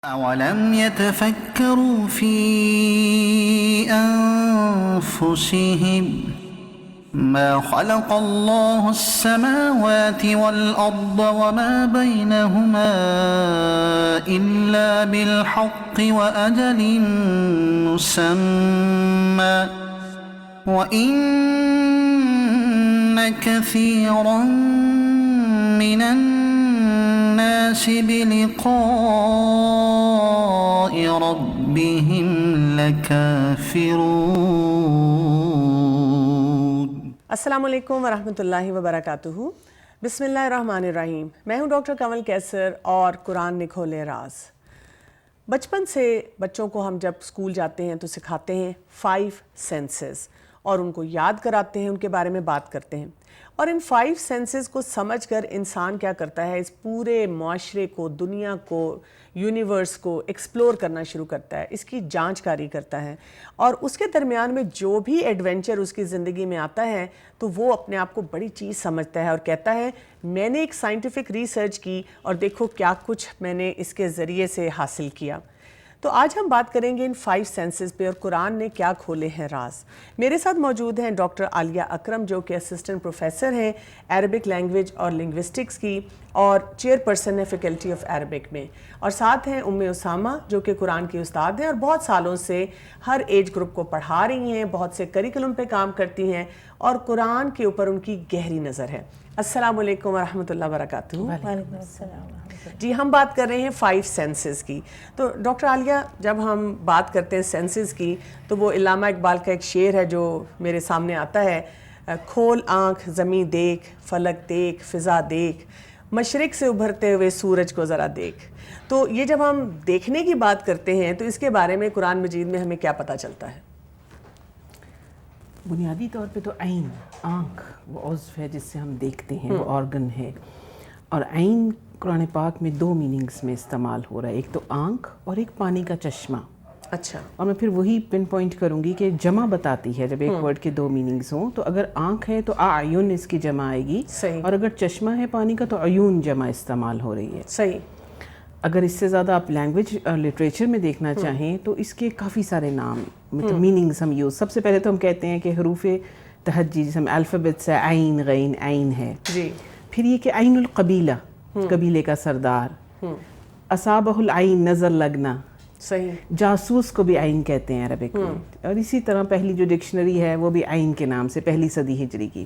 أولم يتفكروا في أنفسهم ما خلق الله السماوات والأرض وما بينهما إلا بالحق وأجل مسمى وإن كثيرا من الناس بلقاء ربهم لكافرون۔ السلام علیکم ورحمۃ اللہ وبرکاتہ۔ بسم اللہ الرحمن الرحیم۔ میں ہوں ڈاکٹر کمل کیسر اور قرآن نے کھولے راز۔ بچپن سے بچوں کو ہم جب اسکول جاتے ہیں تو سکھاتے ہیں 5 سینسز اور ان کو یاد کراتے ہیں، ان کے بارے میں بات کرتے ہیں، اور ان 5 سینسز کو سمجھ کر انسان کیا کرتا ہے، اس پورے معاشرے کو، دنیا کو، یونیورس کو ایکسپلور کرنا شروع کرتا ہے، اس کی جانچ کاری کرتا ہے، اور اس کے درمیان میں جو بھی ایڈونچر اس کی زندگی میں آتا ہے تو وہ اپنے آپ کو بڑی چیز سمجھتا ہے اور کہتا ہے میں نے ایک سائنٹیفک ریسرچ کی اور دیکھو کیا کچھ میں نے اس کے ذریعے سے حاصل کیا۔ تو آج ہم بات کریں گے ان 5 سینسز پہ اور قرآن نے کیا کھولے ہیں راز۔ میرے ساتھ موجود ہیں ڈاکٹر عالیہ اکرم جو کہ اسسٹنٹ پروفیسر ہیں عربک لینگویج اور لنگوسٹکس کی اور چیئر پرسن ہے فیکلٹی آف عربک میں، اور ساتھ ہیں اسامہ جو کہ قرآن کی استاد ہیں اور بہت سالوں سے ہر ایج گروپ کو پڑھا رہی ہیں، بہت سے کریکولم پہ کام کرتی ہیں اور قرآن کے اوپر ان کی گہری نظر ہے۔ السلام علیکم ورحمۃ اللہ وبرکاتہ۔ وعلیکم السلام۔ جی، ہم بات کر رہے ہیں 5 سینسز کی۔ تو ڈاکٹر عالیہ، جب ہم بات کرتے ہیں سینسز کی تو وہ علامہ اقبال کا ایک شعر ہے جو میرے سامنے آتا ہے، کھول آنکھ زمیں دیکھ، فلک دیکھ، فضا دیکھ، مشرق سے ابھرتے ہوئے سورج کو ذرا دیکھ۔ تو یہ جب ہم دیکھنے کی بات کرتے ہیں تو اس کے بارے میں قرآن مجید میں ہمیں کیا پتہ چلتا ہے؟ بنیادی طور پہ تو عین، آنکھ وہ عضو ہے جس سے ہم دیکھتے ہیں، وہ آرگن ہے، اور عین قرآن پاک میں 2 میننگز میں استعمال ہو رہا ہے، ایک تو آنکھ اور ایک پانی کا چشمہ۔ اچھا، اور میں پھر وہی پن پوائنٹ کروں گی کہ جمع بتاتی ہے جب ایک ورڈ کے 2 میننگز ہوں، تو اگر آنکھ ہے تو اعین اس کی جمع آئے گی، صحیح، اور اگر چشمہ ہے پانی کا تو عیون جمع استعمال ہو رہی ہے۔ صحیح۔ اگر اس سے زیادہ آپ لینگویج لٹریچر میں دیکھنا چاہیں تو اس کے کافی سارے نام مطلب میننگز ہم یوز، سب سے پہلے تو ہم کہتے ہیں کہ حروف تہجی جس ہم الفابیٹس ہے، عین، غین، عین ہے، جی، پھر یہ کہ عین القبیلہ، قبیلے کا سردار، اصابہ العین، نظر لگنا، صحیح، جاسوس کو بھی عین کہتے ہیں عربک میں، اور اسی طرح پہلی جو ڈکشنری ہے وہ بھی عین کے نام سے، پہلی صدی ہجری کی۔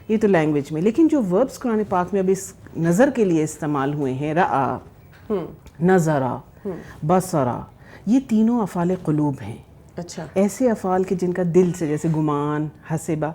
یہ تو لینگویج میں، لیکن جو وربس قرآن پاک میں اب اس نظر کے لیے استعمال ہوئے ہیں، رأى، نظرا، بصرا، یہ تینوں افعال قلوب ہیں۔ اچھا، ایسے افعال کہ جن کا دل سے، جیسے گمان، حسبہ،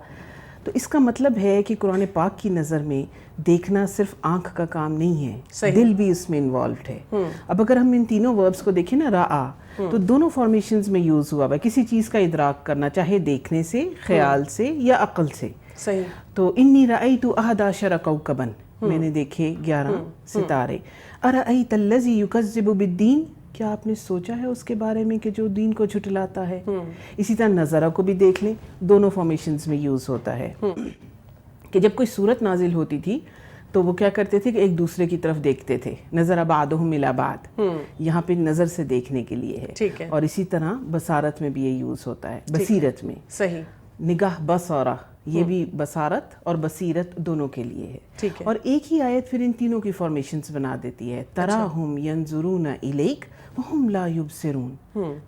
تو اس کا مطلب ہے کہ قرآن پاک کی نظر میں دیکھنا صرف آنکھ کا کام نہیں ہے، دل بھی اس میں انوالوڈ ہے۔ اب اگر ہم ان تینوں وربس کو دیکھیں نا، رآ تو دونوں فارمیشنز میں یوز ہوا ہے، کسی چیز کا ادراک کرنا، چاہے دیکھنے سے، خیال سے یا عقل سے۔ صحیح، تو انی رأیت 11 کوکبا، میں نے دیکھے 11 ستارے۔ ارأیت الذی یکذب بالدین، کیا آپ نے سوچا ہے اس کے بارے میں کہ جو دین کو جھٹلاتا ہے؟ اسی طرح نظرہ کو بھی دیکھ لیں، دونوں فارمیشنز میں یوز ہوتا ہے کہ جب کوئی صورت نازل ہوتی تھی تو وہ کیا کرتے تھے کہ ایک دوسرے کی طرف دیکھتے تھے، نظر بعضهم الی بعض، یہاں پہ نظر سے دیکھنے کے لیے ہے، ٹھیک ہے، اور اسی طرح بصارت میں بھی یہ یوز ہوتا ہے، بصیرت میں، صحیح، نگاہ بصارہ، یہ بھی بصارت اور بصیرت دونوں کے لیے ہے۔ ٹھیک ہے، اور ایک ہی آیت پھر ان تینوں کی فارمیشنز بنا دیتی ہے، تراہم ینظرون الیک وہم لا یبصرون۔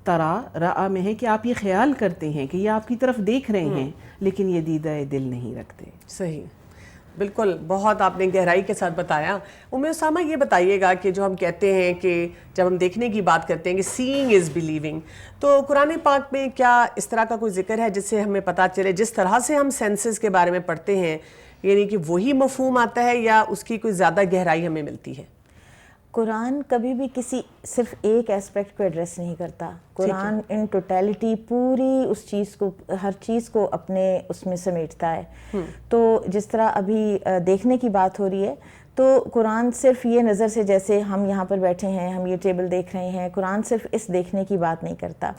ترا، رآ میں ہے کہ آپ یہ خیال کرتے ہیں کہ یہ آپ کی طرف دیکھ رہے ہیں لیکن یہ دیدہ دل نہیں رکھتے۔ صحیح، بالکل، بہت آپ نے گہرائی کے ساتھ بتایا۔ اسامہ، یہ بتائیے گا کہ جو ہم کہتے ہیں کہ جب ہم دیکھنے کی بات کرتے ہیں کہ سینگ از بلیونگ، تو قرآن پاک میں کیا اس طرح کا کوئی ذکر ہے جس سے ہمیں پتہ چلے، جس طرح سے ہم سینسز کے بارے میں پڑھتے ہیں، یعنی کہ وہی مفہوم آتا ہے یا اس کی کوئی زیادہ گہرائی ہمیں ملتی ہے؟ قرآن کبھی بھی کسی صرف ایک ایسپیکٹ کو ایڈریس نہیں کرتا، قرآن ان ٹوٹیلٹی پوری اس چیز کو، ہر چیز کو اپنے اس میں سمیٹتا ہے۔ تو جس طرح ابھی دیکھنے کی بات ہو رہی ہے تو قرآن صرف یہ نظر سے، جیسے ہم یہاں پر بیٹھے ہیں، ہم یہ ٹیبل دیکھ رہے ہیں، قرآن صرف اس دیکھنے کی بات نہیں کرتا،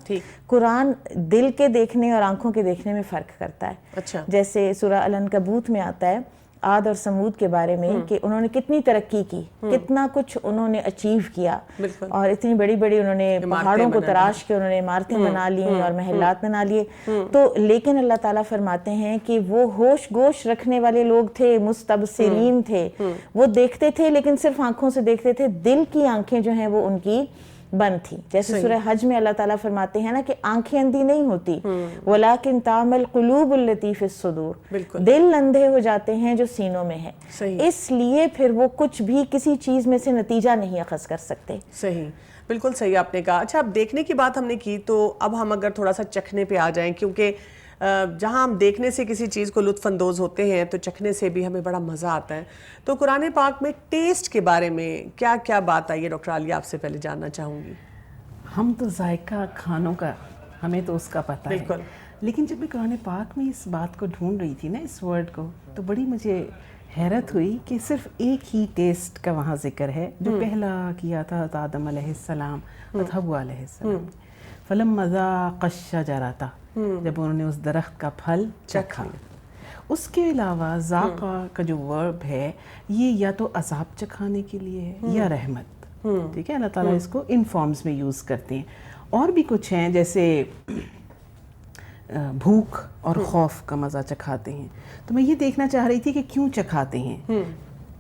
قرآن دل کے دیکھنے اور آنکھوں کے دیکھنے میں فرق کرتا ہے۔ اچھا، جیسے سورہ العنکبوت میں آتا ہے عاد اور سمود کے بارے میں کہ انہوں نے کتنی ترقی کی, کتنا کچھ انہوں نے اچیو کیا, اور اتنی بڑی بڑی انہوں نے پہاڑوں کو تراش کے انہوں نے عمارتیں بنا لی اور محلات بنا لیے. تو لیکن اللہ تعالیٰ فرماتے ہیں کہ وہ ہوش گوش رکھنے والے لوگ تھے, مستبصرین تھے, وہ دیکھتے تھے لیکن صرف آنکھوں سے دیکھتے تھے, دل کی آنکھیں جو ہیں وہ ان کی بند تھی. جیسے سورہ حج میں اللہ تعالیٰ فرماتے ہیں نا کہ آنکھیں اندھی نہیں ہوتی, وَلَٰكِن تَعْمَى الْقُلُوبُ الَّتِي فِي الصُّدُورِ, دل اندھے ہو جاتے ہیں جو سینوں میں ہے, اس لیے پھر وہ کچھ بھی کسی چیز میں سے نتیجہ نہیں اخذ کر سکتے. صحیح, بالکل صحیح آپ نے کہا. اچھا, اب دیکھنے کی بات ہم نے کی, تو اب ہم اگر تھوڑا سا چکھنے پہ آ جائیں, کیونکہ جہاں ہم دیکھنے سے کسی چیز کو لطف اندوز ہوتے ہیں تو چکھنے سے بھی ہمیں بڑا مزہ آتا ہے. تو قرآن پاک میں ٹیسٹ کے بارے میں کیا کیا بات آئی ہے؟ ڈاکٹر عالیہ آپ سے پہلے جاننا چاہوں گی. ہم تو ذائقہ کھانوں کا ہمیں تو اس کا پتہ ہے, لیکن جب میں قرآن پاک میں اس بات کو ڈھونڈ رہی تھی نا, اس ورڈ کو, تو بڑی مجھے حیرت ہوئی کہ صرف ایک ہی ٹیسٹ کا وہاں ذکر ہے جو پہلا کیا تھا آدم علیہ السلام اور حوا علیہ السلام. فلما ذاق الشجرۃ, جب انہوں نے اس درخت کا پھل چکھا. اس کے علاوہ ذاقہ کا جو ورب ہے یہ یا تو عذاب چکھانے کے لیے ہے یا رحمت. ٹھیک ہے, اللہ تعالیٰ اس کو ان فارمز میں یوز کرتے ہیں. اور بھی کچھ ہیں جیسے بھوک اور خوف کا مزہ چکھاتے ہیں. تو میں یہ دیکھنا چاہ رہی تھی کہ کیوں چکھاتے ہیں,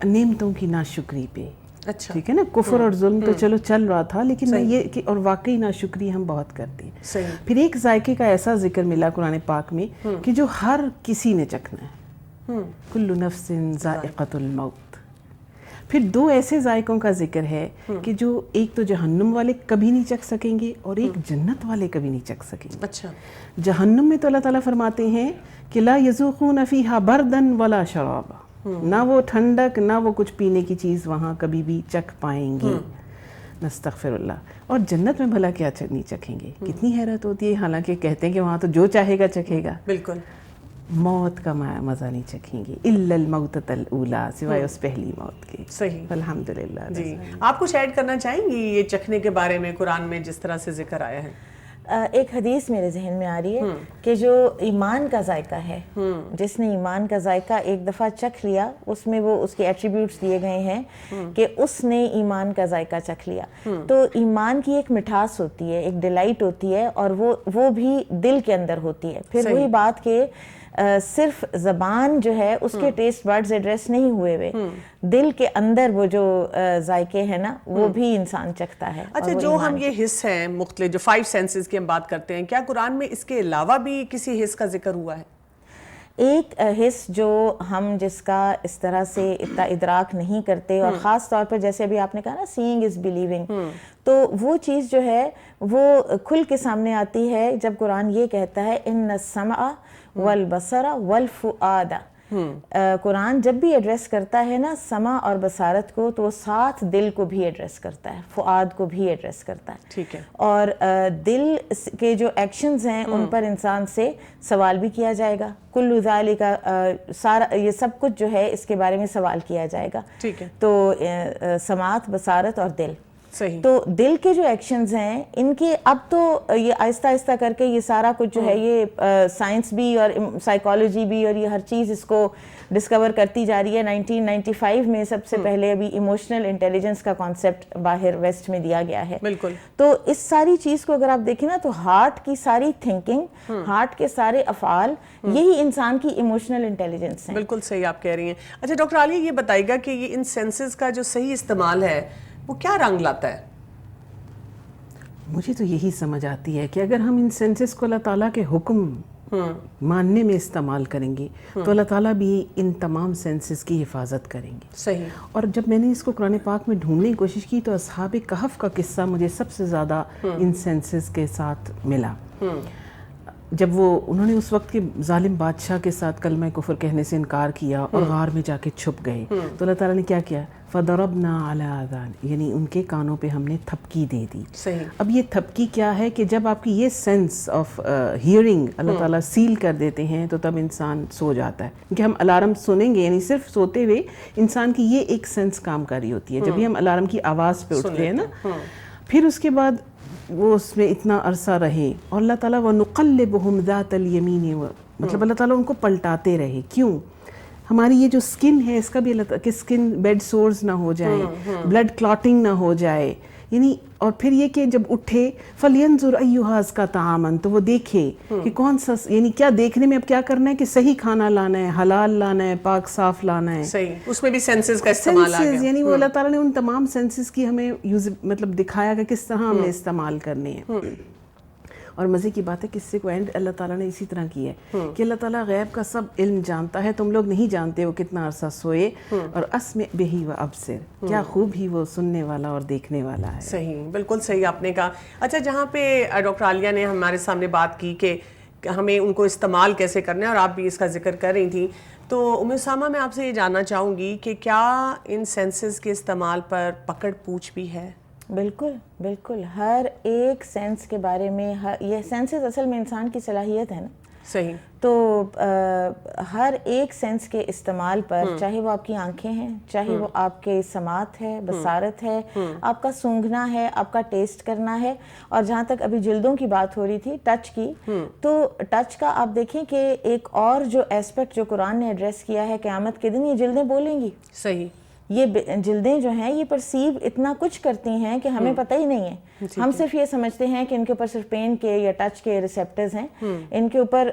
نعمتوں کی ناشکری پہ. اچھا, ٹھیک ہے نا, کفر اور ظلم تو چلو چل رہا تھا, لیکن میں یہ کہ اور واقعی ناشکری ہم بہت کرتے ہیں. پھر ایک ذائقے کا ایسا ذکر ملا قرآن پاک میں کہ جو ہر کسی نے چکھنا ہے, کل نفس ذائقۃ الموت. پھر دو ایسے ذائقوں کا ذکر ہے کہ جو ایک تو جہنم والے کبھی نہیں چکھ سکیں گے اور ایک جنت والے کبھی نہیں چکھ سکیں گے. اچھا, جہنم میں تو اللہ تعالیٰ فرماتے ہیں کہ لا یذوقون فیہا بردن ولا شرابا, نہ وہ ٹھنڈک نہ وہ کچھ پینے کی چیز وہاں کبھی بھی چکھ پائیں گے. نستغفر اللہ. اور جنت میں بھلا کیا نہیں چکھیں گے, کتنی حیرت ہوتی ہے. حالانکہ کہتے ہیں کہ وہاں تو جو چاہے گا چکھے گا. بالکل, موت کا مزہ نہیں چکھیں گے, الا الموتۃ الاولیٰ, سوائے اس پہلی موت کے. صحیح, الحمدللہ. جی, آپ کچھ ایڈ کرنا چاہیں گی یہ چکھنے کے بارے میں قرآن میں جس طرح سے ذکر آیا ہے؟ ایک حدیث میرے ذہن میں آ رہی ہے کہ جو ایمان کا ذائقہ ہے, جس نے ایمان کا ذائقہ ایک دفعہ چکھ لیا, اس میں وہ اس کے ایٹریبیوٹس دیے گئے ہیں کہ اس نے ایمان کا ذائقہ چکھ لیا. تو ایمان کی ایک مٹھاس ہوتی ہے, ایک ڈیلائٹ ہوتی ہے, اور وہ بھی دل کے اندر ہوتی ہے. پھر وہی بات کہ صرف زبان جو ہے اس کے ٹیسٹ برڈز ایڈریس نہیں ہوئے ہوئے, دل کے اندر وہ جو ذائقے ہیں نا وہ بھی انسان چکھتا ہے. اچھا, جو ہم یہ حص ہیں مختلف, جو 5 سینسز کی ہم بات کرتے ہیں, کیا قرآن میں اس کے علاوہ بھی کسی حص کا ذکر ہوا ہے؟ ایک حص جو ہم جس کا اس طرح سے اتنا ادراک نہیں کرتے, اور خاص طور پر جیسے ابھی آپ نے کہا نا سینگ از بلیونگ, تو وہ چیز جو ہے وہ کھل کے سامنے آتی ہے جب قرآن یہ کہتا ہے ان السمع والبصر والفؤاد. قرآن جب بھی ایڈریس کرتا ہے نا سمع اور بصارت کو, تو وہ ساتھ دل کو بھی ایڈریس کرتا ہے, فؤاد کو بھی ایڈریس کرتا ہے. ٹھیک ہے, اور دل کے جو ایکشنز ہیں ان پر انسان سے سوال بھی کیا جائے گا. کل ذالک, سارا یہ سب کچھ جو ہے اس کے بارے میں سوال کیا جائے گا. ٹھیک ہے, تو سماعت, بصارت اور دل. صحیح. تو دل کے جو ایکشنز ہیں ان کے اب تو یہ آہستہ آہستہ کر کے یہ سارا کچھ جو ہے یہ سائنس بھی اور سائیکالوجی بھی اور یہ ہر چیز اس کو ڈسکور کرتی جا رہی ہے. 1995 میں سب سے پہلے ابھی ایموشنل انٹیلیجنس کا کانسیپٹ باہر ویسٹ میں دیا گیا ہے. بالکل. تو اس ساری چیز کو اگر آپ دیکھیں نا تو ہارٹ کی ساری تھنکنگ, ہارٹ کے سارے افعال, یہی انسان کی ایموشنل انٹیلیجنس ہے. بالکل صحیح آپ کہہ رہی ہیں. اچھا ڈاکٹر عالیہ یہ بتائیے گا کہ یہ ان سینسز کا جو صحیح استعمال ہے وہ کیا رنگ لاتا ہے؟ مجھے تو یہی سمجھ آتی ہے کہ اگر ہم ان سینسز کو اللہ تعالیٰ کے حکم ماننے میں استعمال کریں گے تو اللہ تعالیٰ بھی ان تمام سینسز کی حفاظت کریں گے. صحیح. اور جب میں نے اس کو قرآن پاک میں ڈھونڈنے کی کوشش کی تو اصحاب کہف کا قصہ مجھے سب سے زیادہ ان سینسز کے ساتھ ملا. جب وہ انہوں نے اس وقت کے ظالم بادشاہ کے ساتھ کلمہ کفر کہنے سے انکار کیا اور غار میں جا کے چھپ گئے, تو اللہ تعالیٰ نے کیا کیا, فَضَرَبْنَا عَلَىٰ آذَانِهِمْ, یعنی ان کے کانوں پہ ہم نے تھپکی دے دی. صحیح. اب یہ تھپکی کیا ہے کہ جب آپ کی یہ سینس آف ہیئرنگ اللہ تعالیٰ سیل کر دیتے ہیں تو تب انسان سو جاتا ہے. کیونکہ ہم الارم سنیں گے, یعنی صرف سوتے ہوئے انسان کی یہ ایک سینس کام کر رہی ہوتی ہے جب بھی ہم الارم کی آواز پہ اٹھتے ہیں نا. پھر اس کے بعد وہ اس میں اتنا عرصہ رہے, اور اللہ تعالیٰ وَنُقَلِّبُهُمْ ذَاتَ الْيَمِينِ, مطلب اللہ تعالیٰ ان کو پلٹاتے رہے. کیوں؟ ہماری یہ جو اسکن ہے اس کا بھی اللہ تعالیٰ کہ اسکن بیڈ سورز نہ ہو جائیں, بلڈ کلاٹنگ نہ ہو جائے, یعنی اور پھر یہ کہ جب اٹھے فَلْيَنْظُرْ أَيُّهَا أَزْكَىٰ طَعَامًا, تو وہ دیکھے کہ کون سا, یعنی کیا دیکھنے میں اب کیا کرنا ہے کہ صحیح کھانا لانا ہے, حلال لانا ہے, پاک صاف لانا ہے. صحیح, اس میں بھی سینسز کا استعمال آ گیا. یعنی وہ اللہ تعالیٰ نے ان تمام سینسز کی ہمیں مطلب دکھایا کہ کس طرح ہم نے استعمال کرنے ہیں. اور مزے کی بات ہے کہ اس سے کو اینڈ اللہ تعالیٰ نے اسی طرح کی ہے کہ اللہ تعالیٰ غیب کا سب علم جانتا ہے, تم لوگ نہیں جانتے وہ کتنا عرصہ سوئے, اور اسمع بہی و ابصر, کیا خوب ہی وہ سننے والا اور دیکھنے والا ہے. صحیح, بالکل صحیح آپ نے کہا. اچھا, جہاں پہ ڈاکٹر عالیہ نے ہمارے سامنے بات کی کہ ہمیں ان کو استعمال کیسے کرنا ہے, اور آپ بھی اس کا ذکر کر رہی تھیں, تو ام اسامہ میں آپ سے یہ جاننا چاہوں گی کہ کیا ان سینسز کے استعمال پر پکڑ پوچھ بھی ہے؟ بالکل بالکل, ہر ایک سینس کے بارے میں, یہ سینسز اصل میں انسان کی صلاحیت ہے نا. صحیح. تو ہر ایک سینس کے استعمال پر, چاہے وہ آپ کی آنکھیں ہیں, چاہے وہ آپ کے سماعت ہے, بصارت ہے, آپ کا سونگھنا ہے, آپ کا ٹیسٹ کرنا ہے, اور جہاں تک ابھی جلدوں کی بات ہو رہی تھی, ٹچ کی, تو ٹچ کا آپ دیکھیں کہ ایک اور جو ایسپیکٹ جو قرآن نے ایڈریس کیا ہے, قیامت کے دن یہ جلدیں بولیں گی. صحیح. یہ جلدیں جو ہیں یہ پرسیو اتنا کچھ کرتی ہیں کہ ہمیں پتہ ہی نہیں ہے. ہم صرف یہ سمجھتے ہیں کہ ان کے اوپر صرف پین کے یا ٹچ کے ریسیپٹرز ہیں. ان کے اوپر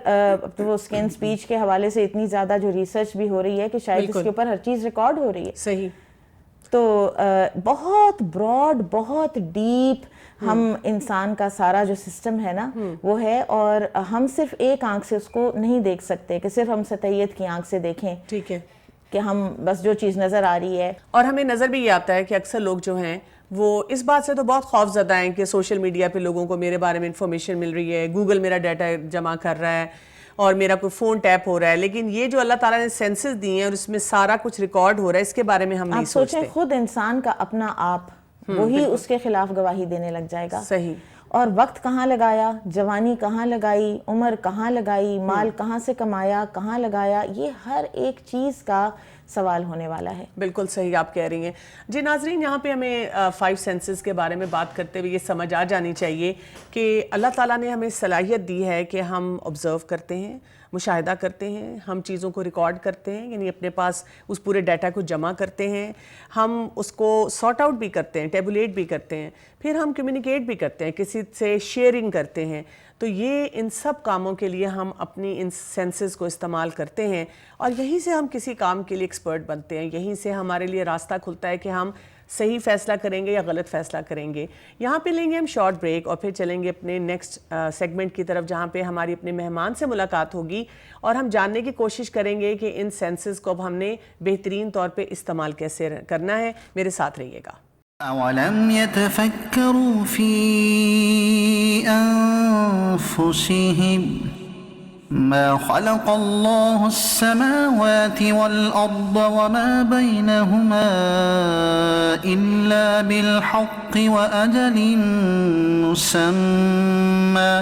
وہ اسکن سپیچ کے حوالے سے اتنی زیادہ جو ریسرچ بھی ہو رہی ہے کہ شاید اس کے اوپر ہر چیز ریکارڈ ہو رہی ہے. صحیح. تو بہت براڈ, بہت ڈیپ ہم انسان کا سارا جو سسٹم ہے نا وہ ہے, اور ہم صرف ایک آنکھ سے اس کو نہیں دیکھ سکتے کہ صرف ہم سطحیت کی آنکھ سے دیکھیں. ٹھیک ہے, کہ ہم بس جو چیز نظر آ رہی ہے. اور ہمیں نظر بھی یہ آتا ہے کہ اکثر لوگ جو ہیں وہ اس بات سے تو بہت خوف زدہ ہیں کہ سوشل میڈیا پہ لوگوں کو میرے بارے میں انفارمیشن مل رہی ہے, گوگل میرا ڈیٹا جمع کر رہا ہے, اور میرا کوئی فون ٹیپ ہو رہا ہے, لیکن یہ جو اللہ تعالیٰ نے سینسز دی ہیں اور اس میں سارا کچھ ریکارڈ ہو رہا ہے, اس کے بارے میں ہم نہیں سوچتے. آپ سوچیں خود انسان کا اپنا آپ وہی اس کے خلاف گواہی دینے لگ جائے گا. صحیح. اور وقت کہاں لگایا, جوانی کہاں لگائی, عمر کہاں لگائی, مال کہاں سے کمایا, کہاں لگایا, یہ ہر ایک چیز کا سوال ہونے والا ہے. بالکل صحیح آپ کہہ رہی ہیں. جی ناظرین, یہاں پہ ہمیں 5 سینسز کے بارے میں بات کرتے ہوئے یہ سمجھ آ جانی چاہیے کہ اللہ تعالیٰ نے ہمیں صلاحیت دی ہے کہ ہم آبزرو کرتے ہیں, مشاہدہ کرتے ہیں, ہم چیزوں کو ریکارڈ کرتے ہیں, یعنی اپنے پاس اس پورے ڈیٹا کو جمع کرتے ہیں, ہم اس کو سارٹ آؤٹ بھی کرتے ہیں, ٹیبولیٹ بھی کرتے ہیں, پھر ہم کمیونیکیٹ بھی کرتے ہیں, کسی سے شیئرنگ کرتے ہیں. تو یہ ان سب کاموں کے لیے ہم اپنی ان سینسز کو استعمال کرتے ہیں, اور یہیں سے ہم کسی کام کے لیے ایکسپرٹ بنتے ہیں, یہیں سے ہمارے لیے راستہ کھلتا ہے کہ ہم صحیح فیصلہ کریں گے یا غلط فیصلہ کریں گے. یہاں پہ لیں گے ہم شارٹ بریک, اور پھر چلیں گے اپنے نیکسٹ سیگمنٹ کی طرف, جہاں پہ ہماری اپنے مہمان سے ملاقات ہوگی, اور ہم جاننے کی کوشش کریں گے کہ ان سینسز کو اب ہم نے بہترین طور پہ استعمال کیسے کرنا ہے. میرے ساتھ رہیے گا. أَوَلَمْ يَتَفَكَّرُوا فِي أَنفُسِهِمْ مَا خَلَقَ اللَّهُ السَّمَاوَاتِ وَالْأَرْضَ وَمَا بَيْنَهُمَا إِلَّا بِالْحَقِّ وَأَجَلٍ مُّسَمًّى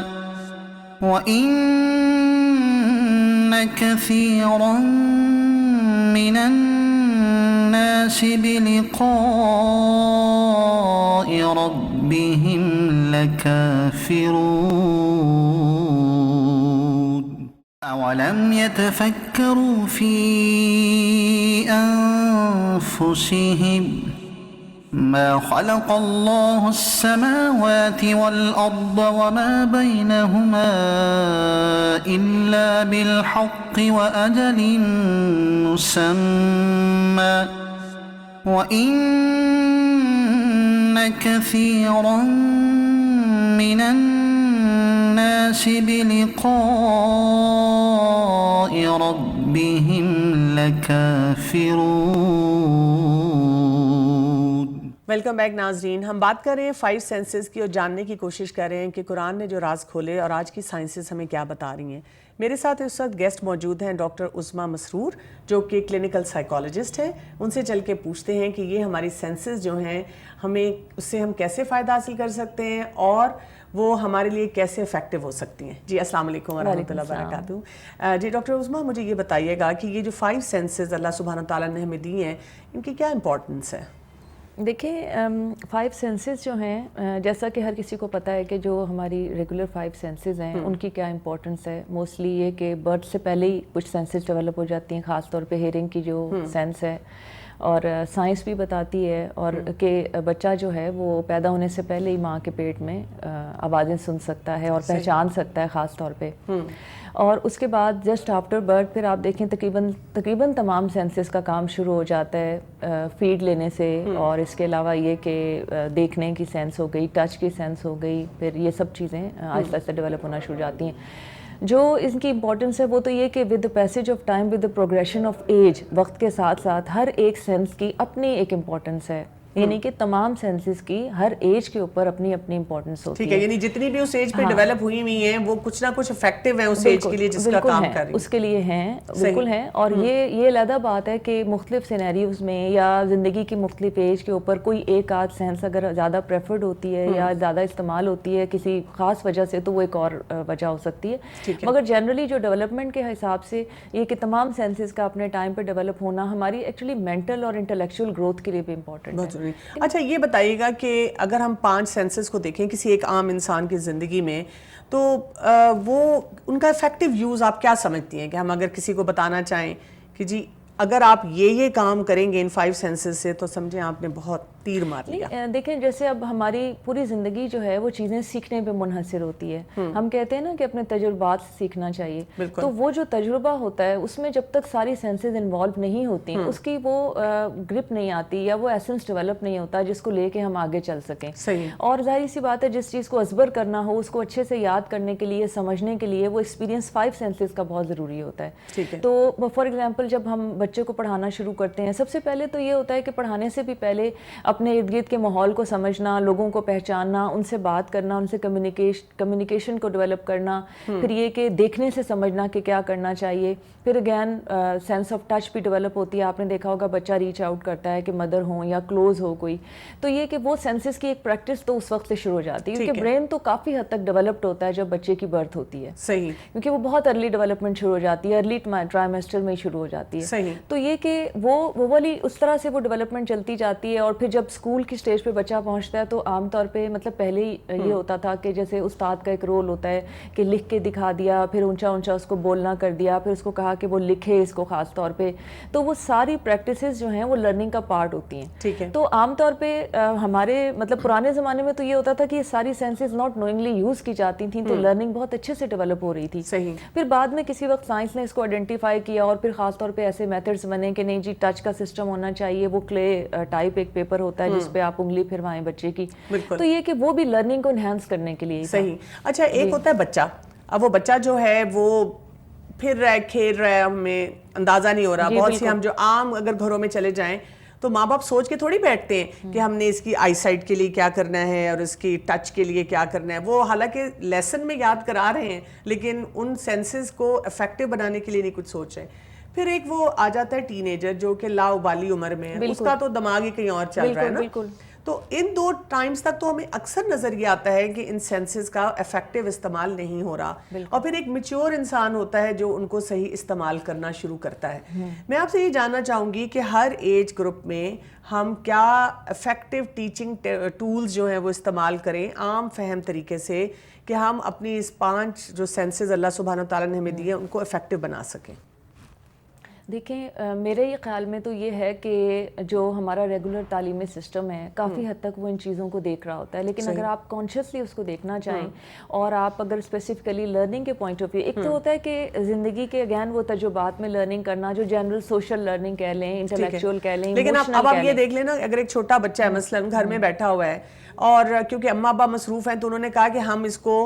وَإِنَّ كَثِيرًا مِّنَ النَّاسِ بِلِقَاءِ رَبِّهِمْ لَكَافِرُونَ أَوَلَمْ يَتَفَكَّرُوا فِي أَنفُسِهِمْ مَا خَلَقَ اللَّهُ السَّمَاوَاتِ وَالْأَرْضَ وَمَا بَيْنَهُمَا إِلَّا بِالْحَقِّ وَأَجَلٍ مُّسَمًّى وَإِنَّ كَثِيرًا مِّنَ النَّاسِ بِلِقَاءِ رَبِّهِمْ لَكَافِرُونَ. ویلکم بیک ناظرین. ہم بات کر رہے ہیں 5 سینسز کی, اور جاننے کی کوشش کر رہے ہیں کہ قرآن نے جو راز کھولے اور آج کی سائنسز ہمیں کیا بتا رہی ہیں. میرے ساتھ اس وقت گیسٹ موجود ہیں ڈاکٹر عظمیٰ مسرور, جو کہ کلینکل سائیکالوجسٹ ہیں. ان سے چل کے پوچھتے ہیں کہ یہ ہماری سینسز جو ہیں ہمیں اس سے ہم کیسے فائدہ حاصل کر سکتے ہیں, اور وہ ہمارے لیے کیسے افیکٹو ہو سکتی ہیں. جی السلام علیکم ورحمۃ اللہ وبرکاتہ. جی ڈاکٹر عظمیٰ, مجھے یہ بتائیے گا کہ یہ جو 5 سینسز اللہ سبحانہ تعالیٰ نے ہمیں دی ہیں, ان کی کیا امپورٹنس ہے؟ دیکھیں 5 سینسز جو ہیں جیسا کہ ہر کسی کو پتہ ہے کہ جو ہماری ریگولر 5 سینسز ہیں ان کی کیا امپورٹنس ہے. موسٹلی یہ کہ برتھ سے پہلے ہی کچھ سینسز ڈیولپ ہو جاتی ہیں, خاص طور پہ ہیئرنگ کی جو سینس ہے, اور سائنس بھی بتاتی ہے اور کہ بچہ جو ہے وہ پیدا ہونے سے پہلے ہی ماں کے پیٹ میں آوازیں سن سکتا ہے اور پہچان سکتا ہے خاص طور پہ. اور اس کے بعد جسٹ آفٹر برتھ پھر آپ دیکھیں تقریباً تمام سینسز کا کام شروع ہو جاتا ہے فیڈ لینے سے, اور اس کے علاوہ یہ کہ دیکھنے کی سینس ہو گئی, ٹچ کی سینس ہو گئی, پھر یہ سب چیزیں آہستہ آہستہ ڈیولپ ہونا شروع ہو جاتی ہیں. جو ان کی امپورٹنس ہے وہ تو یہ کہ with the passage of time, with the progression of age, وقت کے ساتھ ساتھ ہر ایک سینس کی اپنی ایک امپورٹنس ہے. یعنی کہ تمام سینسز کی ہر ایج کے اوپر اپنی اپنی امپورٹنس ہوتی ہے. ٹھیک ہے, یعنی جتنی بھی اس ایج پہ ڈیولپ ہوئی ہوئی ہیں وہ کچھ نہ کچھ افیکٹو ہیں اس ایج کے لیے جس کا کام کر رہی ہیں, اس کے لیے ہیں, بالکل ہیں. اور یہ علیحدہ بات ہے کہ مختلف سینیریوز میں یا زندگی کی مختلف ایج کے اوپر کوئی ایک آدھ سینس اگر زیادہ پریفرڈ ہوتی ہے یا زیادہ استعمال ہوتی ہے کسی خاص وجہ سے تو وہ ایک اور وجہ ہو سکتی ہے. مگر جنرلی جو ڈیولپمنٹ کے حساب سے یہ کہ تمام سینسز کا اپنے ٹائم پہ ڈیولپ ہونا ہماری ایکچولی مینٹل اور انٹلیکچوئل گروتھ کے لیے بھی امپورٹنٹ ہے. اچھا یہ بتائیے گا کہ اگر ہم 5 سینسز کو دیکھیں کسی ایک عام انسان کی زندگی میں تو وہ ان کا افیکٹو یوز آپ کیا سمجھتی ہیں کہ ہم اگر کسی کو بتانا چاہیں کہ جی اگر آپ یہ کام کریں گے ان 5 سینسز سے تو سمجھیں آپ نے بہت تیر مار لیا. دیکھیں جیسے اب ہماری پوری زندگی جو ہے وہ چیزیں سیکھنے پہ منحصر ہوتی ہے. ہم کہتے ہیں نا کہ اپنے تجربات سے سیکھنا چاہیے, تو وہ جو تجربہ ہوتا ہے اس میں جب تک ساری سینسز انوالو نہیں ہوتی اس کی وہ گرپ نہیں آتی یا وہ ایسنس ڈیولپ نہیں ہوتا جس کو لے کے ہم آگے چل سکیں. اور ظاہر سی بات ہے جس چیز کو ازبر کرنا ہو اس کو اچھے سے یاد کرنے کے لیے, سمجھنے کے لیے وہ ایکسپیرینس 5 سینسز کا بہت ضروری ہوتا ہے. تو فار ایگزامپل جب ہم بچے کو پڑھانا شروع کرتے ہیں سب سے پہلے تو یہ ہوتا ہے کہ پڑھانے سے بھی پہلے اپنے ارد گرد کے ماحول کو سمجھنا, لوگوں کو پہچاننا, ان سے بات کرنا, ان سے کمیونیکیشن کو ڈیولپ کرنا, پھر یہ کہ دیکھنے سے سمجھنا کہ کیا کرنا چاہیے. پھر اگین سینس آف ٹچ بھی ڈیولپ ہوتی ہے. آپ نے دیکھا ہوگا بچہ ریچ آؤٹ کرتا ہے کہ مدر ہوں یا کلوز ہو کوئی, تو یہ کہ وہ سینسز کی ایک پریکٹس تو اس وقت سے شروع ہو جاتی ہے کیونکہ برین تو کافی حد تک ڈیولپڈ ہوتا ہے جب بچے کی برتھ ہوتی ہے. صحیح, کیونکہ وہ بہت ارلی ڈیولپمنٹ شروع ہو جاتی ہے, ارلی ٹرائمیسٹر میں شروع ہو جاتی ہے. تو یہ کہ وہ والی اس طرح سے وہ ڈیولپمنٹ چلتی جاتی ہے. اور پھر جب اسکول کی اسٹیج پہ بچہ پہنچتا ہے تو عام طور پہ مطلب پہلے ہی یہ ہوتا تھا کہ جیسے استاد کا ایک رول ہوتا ہے کہ لکھ کے دکھا دیا, پھر اونچا اونچا اس کو بولنا کر دیا, پھر اس کو کہا کہ وہ لکھے اس کو خاص طور پہ. تو وہ ساری پریکٹسز جو ہیں وہ لرننگ کا پارٹ ہوتی ہیں. تو عام طور پہ ہمارے مطلب پرانے زمانے میں تو یہ ہوتا تھا کہ یہ ساری سینسز ناٹ نوئنگلی یوز کی جاتی تھیں, تو لرننگ بہت اچھے سے ڈیولپ ہو رہی تھی. پھر بعد میں کسی وقت سائنس نے اس کو آئیڈینٹیفائی کیا اور پھر خاص طور پہ ایسے میتھڈز بنے کہ نہیں جی ٹچ کا سسٹم ہونا چاہیے, وہ کلے ٹائپ ایک پیپر ہوتا ہے جس پہ آپ انگلی پھروائیں بچے کی. تو یہ کہ وہ بھی لرننگ کو انہینس کرنے کے لیے. صحیح. اچھا ایک ہوتا ہے بچہ, اب وہ بچہ جو ہے وہ پھر رہا ہے, کھیل رہا ہے, ہمیں اندازہ نہیں ہو رہا. بہت سی ہم جو عام اگر گھروں میں چلے جائیں تو ماں باپ سوچ کے تھوڑی بیٹھتے ہیں کہ ہم نے اس کی آئی سائٹ کے لیے کیا کرنا ہے اور اس کی ٹچ کے لیے کیا کرنا ہے. وہ حالانکہ لیسن میں یاد کرا رہے ہیں لیکن ان سینسز کو افیکٹو بنانے کے لیے نہیں کچھ سوچ رہے. پھر ایک وہ آ جاتا ہے ٹین ایجر جو کہ لاابالی عمر میں ہے, اس کا تو دماغ ہی کہیں اور چل رہا ہے نا. تو ان 2 ٹائمز تک تو ہمیں اکثر نظر یہ آتا ہے کہ ان سینسز کا افیکٹو استعمال نہیں ہو رہا, اور پھر ایک میچور انسان ہوتا ہے جو ان کو صحیح استعمال کرنا شروع کرتا ہے. میں آپ سے یہ جاننا چاہوں گی کہ ہر ایج گروپ میں ہم کیا افیکٹو ٹیچنگ ٹولز جو ہیں وہ استعمال کریں عام فہم طریقے سے کہ ہم اپنی اس 5 جو سینسز اللہ سبحانہ وتعالیٰ نے ہمیں دیے ان کو افیکٹو بنا سکیں. دیکھیں میرے یہ خیال میں تو یہ ہے کہ جو ہمارا ریگولر تعلیمی سسٹم ہے کافی حد تک وہ ان چیزوں کو دیکھ رہا ہوتا ہے, لیکن اگر آپ کانشیسلی اس کو دیکھنا چاہیں اور آپ اگر اسپیسیفکلی لرننگ کے پوائنٹ آف ویو, ایک تو ہوتا ہے کہ زندگی کے اگین وہ تجربات میں لرننگ کرنا جو جنرل سوشل لرننگ کہہ لیں, انٹلیکچوئل کہہ لیں, لیکن اب آپ یہ دیکھ لیں نا, اگر ایک چھوٹا بچہ ہے مثلاً گھر میں بیٹھا ہوا ہے اور کیونکہ اماں ابا مصروف ہیں تو انہوں نے کہا کہ ہم اس کو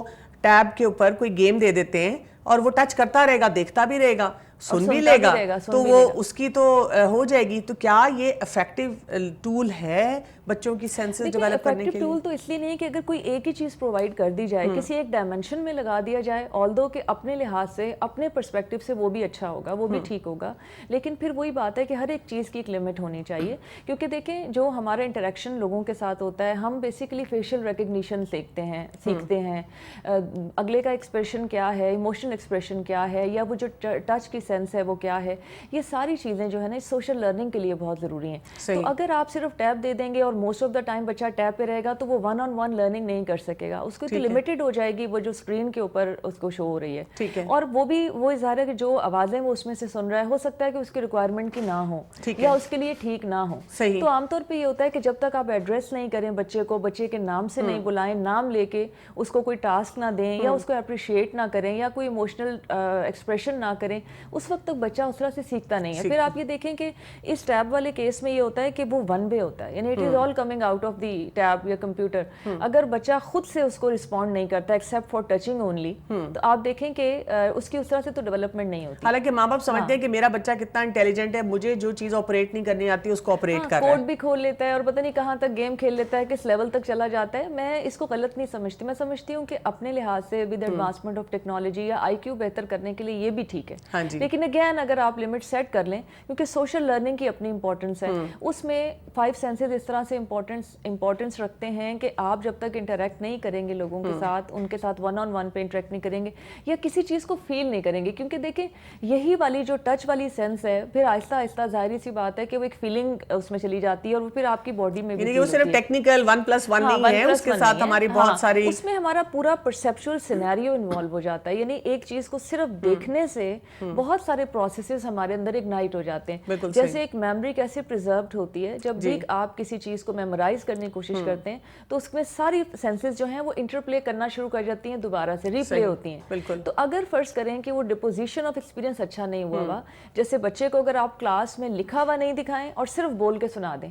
ٹیب کے اوپر کوئی گیم دے دیتے ہیں اور وہ ٹچ کرتا رہے گا, دیکھتا بھی رہے گا, سن بھی لے گا, تو وہ اس کی تو ہو جائے گی. تو کیا یہ افیکٹو ٹول ہے بچوں کی سینسز ڈیولپ کرنے کے لیے؟ ٹول تو اس لیے نہیں کہ اگر کوئی ایک ہی چیز پرووائڈ کر دی جائے, کسی ایک ڈائمینشن میں لگا دیا جائے, آلدو کہ اپنے لحاظ سے اپنے پرسپیکٹو سے وہ بھی اچھا ہوگا, وہ بھی ٹھیک ہوگا, لیکن پھر وہی بات ہے کہ ہر ایک چیز کی ایک لمٹ ہونی چاہیے. کیونکہ دیکھیں جو ہمارا انٹریکشن لوگوں کے ساتھ ہوتا ہے, ہم بیسیکلی فیشیل ریکگنیشن سیکھتے ہیں, اگلے کا ایکسپریشن کیا ہے, ایموشنل ایکسپریشن کیا ہے, یا وہ جو ٹچ کی سینس ہے وہ کیا ہے, یہ ساری چیزیں جو ہے نا سوشل لرننگ کے لیے بہت ضروری ہیں. تو اگر آپ صرف ٹیب دے دیں گے اور اور موسٹ آف دا ٹائم بچہ ٹیب پہ رہے گا تو وہ ون آن ون لرننگ نہیں کر سکے گا, اس کو لمیٹڈ ہو جائے گی وہ جو اسکرین کے اوپر اس کو شو ہو رہی ہے. اور وہ بھی وہ ظاہر ہے کہ جو آوازیں وہ اس میں سے سن رہا ہے ہو سکتا ہے کہ اس کی ریکوائرمنٹ کی نہ ہو یا اس کے لیے ٹھیک نہ ہو. تو عام طور پہ یہ ہوتا ہے کہ جب تک آپ ایڈریس نہیں کریں بچے کو, بچے کے نام سے نہیں بلائیں, نام لے کے اس کو کوئی ٹاسک نہ دیں یا اس کو اپریشیٹ نہ کریں یا کوئی ایموشنل ایکسپریشن نہ کریں, اس وقت تک بچہ اس طرح سے سیکھتا نہیں ہے. پھر آپ یہ دیکھیں کہ اس ٹیب والے کیس میں یہ ہوتا ہے کہ وہ ون وے ہوتا ہے, یعنی it is all coming out of the tab یا کمپیوٹر. اگر بچہ خود سے اس کو رسپونڈ نہیں کرتا ایکسیپٹ فار ٹچنگ اونلی, تو آپ دیکھیں کہ اس کی اس طرح سے تو ڈیولپمنٹ نہیں ہوتی. حالانکہ ماں باپ سمجھتے ہیں کہ میرا بچہ کتنا انٹیلیجنٹ ہے, مجھے جو چیز آپریٹ نہیں کرنی آتی اس کو آپریٹ کر رہا ہے, کوڈ بھی کھول لیتا ہے اور پتہ نہیں کہاں تک گیم کھیل لیتا ہے, کس لیول تک چلا جاتا ہے. میں اس کو غلط نہیں سمجھتی, میں سمجھتی ہوں کہ اپنے لحاظ سے ود ایڈوانسمنٹ آف ٹیکنالوجی یا آئی کیو بہتر کرنے کے لیے یہ بھی ٹھیک ہے. لیکن اگین اگر آپ لمٹ سیٹ کر لیں, کیونکہ سوشل لرننگ کی اپنی امپورٹنس ہے, اس میں 5 سینسز اس طرح سے امپورٹنس رکھتے ہیں کہ آپ جب تک انٹریکٹ نہیں کریں گے لوگوں کے ساتھ, ان کے ساتھ ون آن ون پہ انٹریکٹ نہیں کریں گے یا کسی چیز کو فیل نہیں کریں گے, کیونکہ دیکھیں یہی والی جو ٹچ والی سینس ہے پھر آہستہ آہستہ ظاہری سی بات ہے کہ وہ ایک فیلنگ اس میں چلی جاتی ہے اور وہ پھر آپ کی باڈی میں بھی, وہ صرف ٹیکنیکل 1+1 نہیں ہے, اس کے ساتھ ہماری بہت ساری, اس میں ہمارا پورا پرسیپچوئل سینیریو انوالو ہو جاتا ہے. یعنی ایک چیز کو صرف دیکھنے سے بہت سارے پروسیسز ہمارے اندر اگنائٹ ہو جاتے ہیں. جیسے ایک میموری کیسے پرزروڈ ہوتی ہے, جب بھی آپ کسی چیز کو میمورائز کرنے کی کوشش کرتے ہیں تو اس میں ساری سینسز جو ہیں وہ انٹرپلے کرنا شروع کر جاتی ہیں, دوبارہ سے ریپلے ہوتی ہیں. تو اگر فرض کریں کہ وہ ڈپوزیشن آف ایکسپیرینس اچھا نہیں ہوا ہوا, جیسے بچے کو اگر آپ کلاس میں لکھا ہوا نہیں دکھائیں اور صرف بول کے سنا دیں,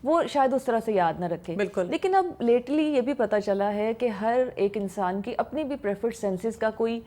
وہ شاید اس طرح سے یاد نہ رکھے. لیکن اب لیٹلی یہ بھی پتہ چلا ہے کہ ہر ایک انسان کی اپنی بھی پریفرڈ سینسز کا کوئی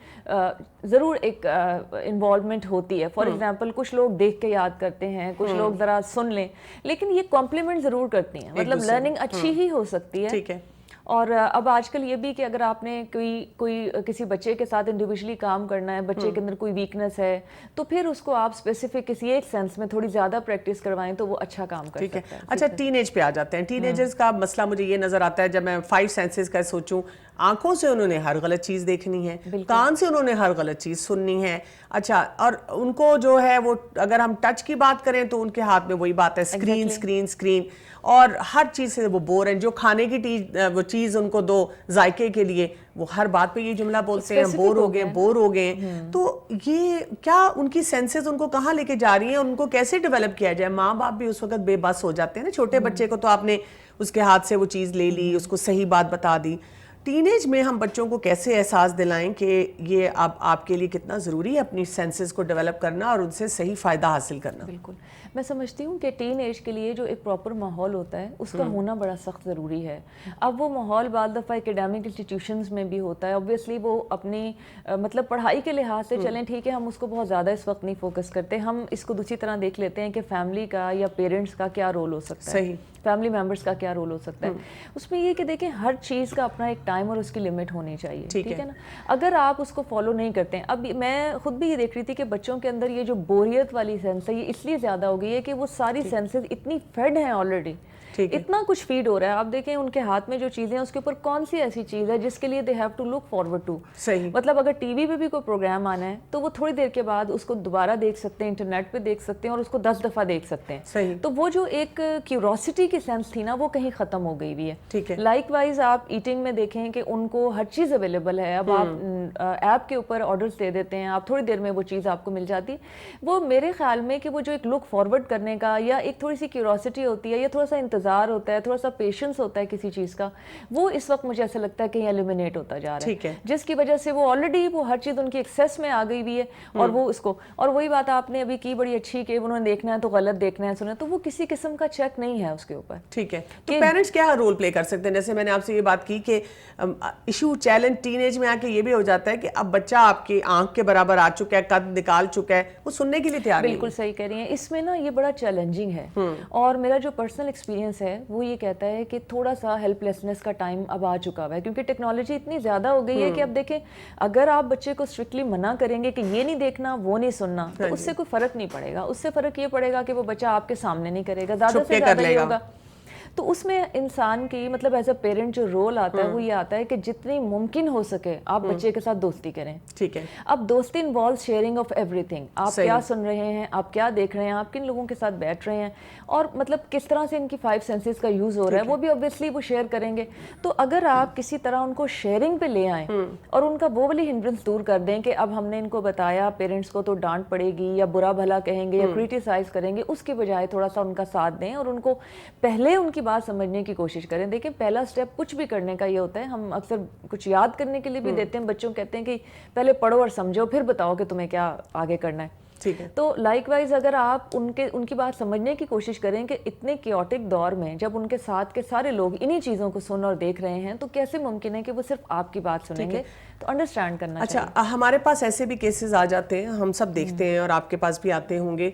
ضرور ایک انوالومنٹ ہوتی ہے. فار ایگزامپل کچھ لوگ دیکھ کے یاد کرتے ہیں, کچھ لوگ ذرا سن لیں, لیکن یہ کمپلیمنٹ ضرور کرتی ہیں, مطلب لرننگ اچھی ہی ہو سکتی ہے. اور اب آج کل یہ بھی کہ اگر آپ نے کوئی کسی بچے کے ساتھ انڈیویجولی کام کرنا ہے, بچے کے اندر کوئی ویکنس ہے, تو پھر اس کو آپ اسپیسیفک کسی ایک سینس میں تھوڑی زیادہ پریکٹس کروائیں تو وہ اچھا کام کر سکتا ہے. اچھا, ٹین ایج پہ آ جاتے ہیں. ٹین ایجرز کا مسئلہ مجھے یہ نظر آتا ہے, جب میں 5 سینسز کا سوچوں, آنکھوں سے انہوں نے ہر غلط چیز دیکھنی ہے, کان سے انہوں نے ہر غلط چیز سننی ہے. اچھا, اور ان کو جو ہے وہ اگر ہم ٹچ کی بات کریں تو ان کے ہاتھ میں وہی بات ہے, اسکرین اسکرین اسکرین, اور ہر چیز سے وہ بور ہیں. جو کھانے کی وہ چیز ان کو دو ذائقے کے لیے, وہ ہر بات پہ یہ جملہ بولتے ہیں, بور ہو گئے. تو یہ کیا ان کی سینسز ان کو کہاں لے کے جا رہی ہیں, ان کو کیسے ڈیولپ کیا جائے؟ ماں باپ بھی اس وقت بے بس ہو جاتے ہیں نا. چھوٹے بچے کو تو آپ نے اس کے ہاتھ سے وہ چیز لے لی, اس کو صحیح بات بتا دی. ٹین ایج میں ہم بچوں کو کیسے احساس دلائیں کہ یہ اب آپ کے لیے کتنا ضروری ہے اپنی سینسز کو ڈیولپ کرنا اور ان سے صحیح فائدہ حاصل کرنا؟ بالکل, میں سمجھتی ہوں کہ ٹین ایج کے لیے جو ایک پراپر ماحول ہوتا ہے اس کا ہونا بڑا سخت ضروری ہے. اب وہ ماحول بعض دفعہ اکیڈیمک انسٹیٹیوشنز میں بھی ہوتا ہے. اوبویسلی وہ اپنی مطلب پڑھائی کے لحاظ سے چلیں ٹھیک ہے, ہم اس کو بہت زیادہ اس وقت نہیں فوکس کرتے, ہم اس کو دوسری طرح دیکھ لیتے ہیں کہ فیملی کا یا پیرنٹس کا کیا رول ہو سکتا ہے, فیملی ممبرس کا کیا رول ہو سکتا ہے. اس میں یہ کہ دیکھیں ہر چیز کا اپنا ایک ٹائم اور اس کی لمٹ ہونی چاہیے, ٹھیک ہے نا. اگر آپ اس کو فالو نہیں کرتے ہیں, اب میں خود بھی یہ دیکھ رہی تھی کہ بچوں کے اندر یہ جو بوریت والی سینس ہے یہ اس لیے زیادہ ہو گئی ہے کہ وہ ساری سینسز اتنی فیڈ ہیں آلریڈی, اتنا کچھ فیڈ ہو رہا ہے. آپ دیکھیں ان کے ہاتھ میں جو چیزیں ہیں اس کے اوپر کون سی ایسی چیز ہے جس کے لیے they have to look forward to. مطلب اگر ٹی وی پہ بھی کوئی پروگرام آنا ہے تو وہ تھوڑی دیر کے بعد اس کو دوبارہ دیکھ سکتے ہیں, انٹرنیٹ پہ دیکھ سکتے ہیں اور اس کو 10 دفعہ دیکھ سکتے ہیں. تو وہ جو ایک کیوروسٹی کی سینس تھی نا وہ کہیں ختم ہو گئی ہوئی ہے. لائک وائز آپ ایٹنگ میں دیکھیں کہ ان کو ہر چیز اویلیبل ہے. اب آپ ایپ کے اوپر آرڈرز دے دیتے ہیں, آپ تھوڑی دیر میں وہ چیز آپ کو مل جاتی. وہ میرے خیال میں کہ وہ جو ایک لک فارورڈ کرنے کا یا ایک تھوڑی سی کیوروسٹی ہوتی ہے یا تھوڑا سا انتظار ہوتا ہے, تھوڑا سا پیشنس ہوتا ہے کسی چیز کا, وہ اس وقت مجھے ایسا لگتا ہے کہ ایلیمینیٹ ہوتا جا رہا ہے, جس کی وجہ سے وہ آلریڈی وہ ہر چیز ان کی ایکسیس میں آ گئی ہوئی ہے. اور وہ اس کو, اور وہی بات آپ نے ابھی کی بڑی اچھی کہ انہوں نے دیکھنا ہے تو غلط دیکھنا ہے سننا, تو وہ کسی قسم کا چیک نہیں ہے اس کے اوپر. ٹھیک ہے, تو پیرنٹس کیا رول پلے کر سکتے ہیں؟ جیسے میں نے آپ سے یہ بات کی کہ ایشو چیلنج ٹین ایج میں آ کے یہ بھی ہو جاتا ہے کہ اب بچہ آپ کی آنکھ کے برابر آ چکا ہے, قد نکال چکا ہے, وہ سننے کے لیے تیار نہیں. بالکل صحیح کہہ رہی ہیں. اس میں نا یہ بڑا چیلنجنگ ہے, اور میرا جو پرسنل ایکسپیرینس ہے وہ یہ کہتا ہے کہ تھوڑا سا ہیلپ لیسنس کا ٹائم اب آ چکا ہوا ہے, کیونکہ ٹیکنالوجی اتنی زیادہ ہو گئی ہے کہ اب دیکھیں اگر آپ بچے کو اسٹرکٹلی منع کریں گے کہ یہ نہیں دیکھنا وہ نہیں سننا تو اس سے کوئی فرق نہیں پڑے گا. اس سے فرق یہ پڑے گا کہ وہ بچہ آپ کے سامنے نہیں کرے گا, زیادہ سے زیادہ یہ ہوگا تو اس میں انسان کی مطلب ایز اے پیرنٹ جو رول آتا ہے وہ یہ آتا ہے کہ جتنی ممکن ہو سکے آپ بچے کے ساتھ دوستی کریں. ٹھیک ہے. اب دوستی involve sharing of every thing. آپ کیا سن رہے ہیں, آپ کیا دیکھ رہے ہیں, آپ کن لوگوں کے ساتھ بیٹھ رہے ہیں, اور مطلب کس طرح سے ان کی 5 سینسز کا یوز ہو رہا ہے, وہ بھی obviously وہ شیئر کریں گے. تو اگر آپ کسی طرح ان کو شیئرنگ پہ لے آئیں اور ان کا وہ والی ہنڈرنس دور کر دیں کہ اب ہم نے ان کو بتایا, پیرنٹس کو تو ڈانٹ پڑے گی یا برا بھلا کہیں گے یا کریٹیسائز کریں گے, اس کی بجائے تھوڑا سا ان کا ساتھ دیں اور ان کو پہلے ان کی بات سمجھنے کی کوشش کریں. دیکھیں پہلا سٹیپ کچھ بھی کرنے کا یہ ہوتا ہے, ہم اکثر کچھ یاد کرنے کے لیے بھی دیتے ہیں بچوں, کہتے ہیں کہ پہلے پڑھو اور سمجھو پھر بتاؤ کہ تمہیں کیا آگے کرنا ہے. ٹھیک ہے. تو لائک وائز اگر آپ ان کی بات سمجھنے کی کوشش کریں کہ اتنے کیوٹک دور میں جب ان کے ساتھ کے سارے لوگ انہی چیزوں کو سن اور دیکھ رہے ہیں تو کیسے ممکن ہے کہ وہ صرف آپ کی بات سنیں گے, تو انڈرسٹینڈ کرنا چاہیے. اچھا, ہمارے پاس ایسے بھی کیسز آ جاتے ہیں, ہم سب دیکھتے ہیں اور آپ کے پاس بھی آتے ہوں گے,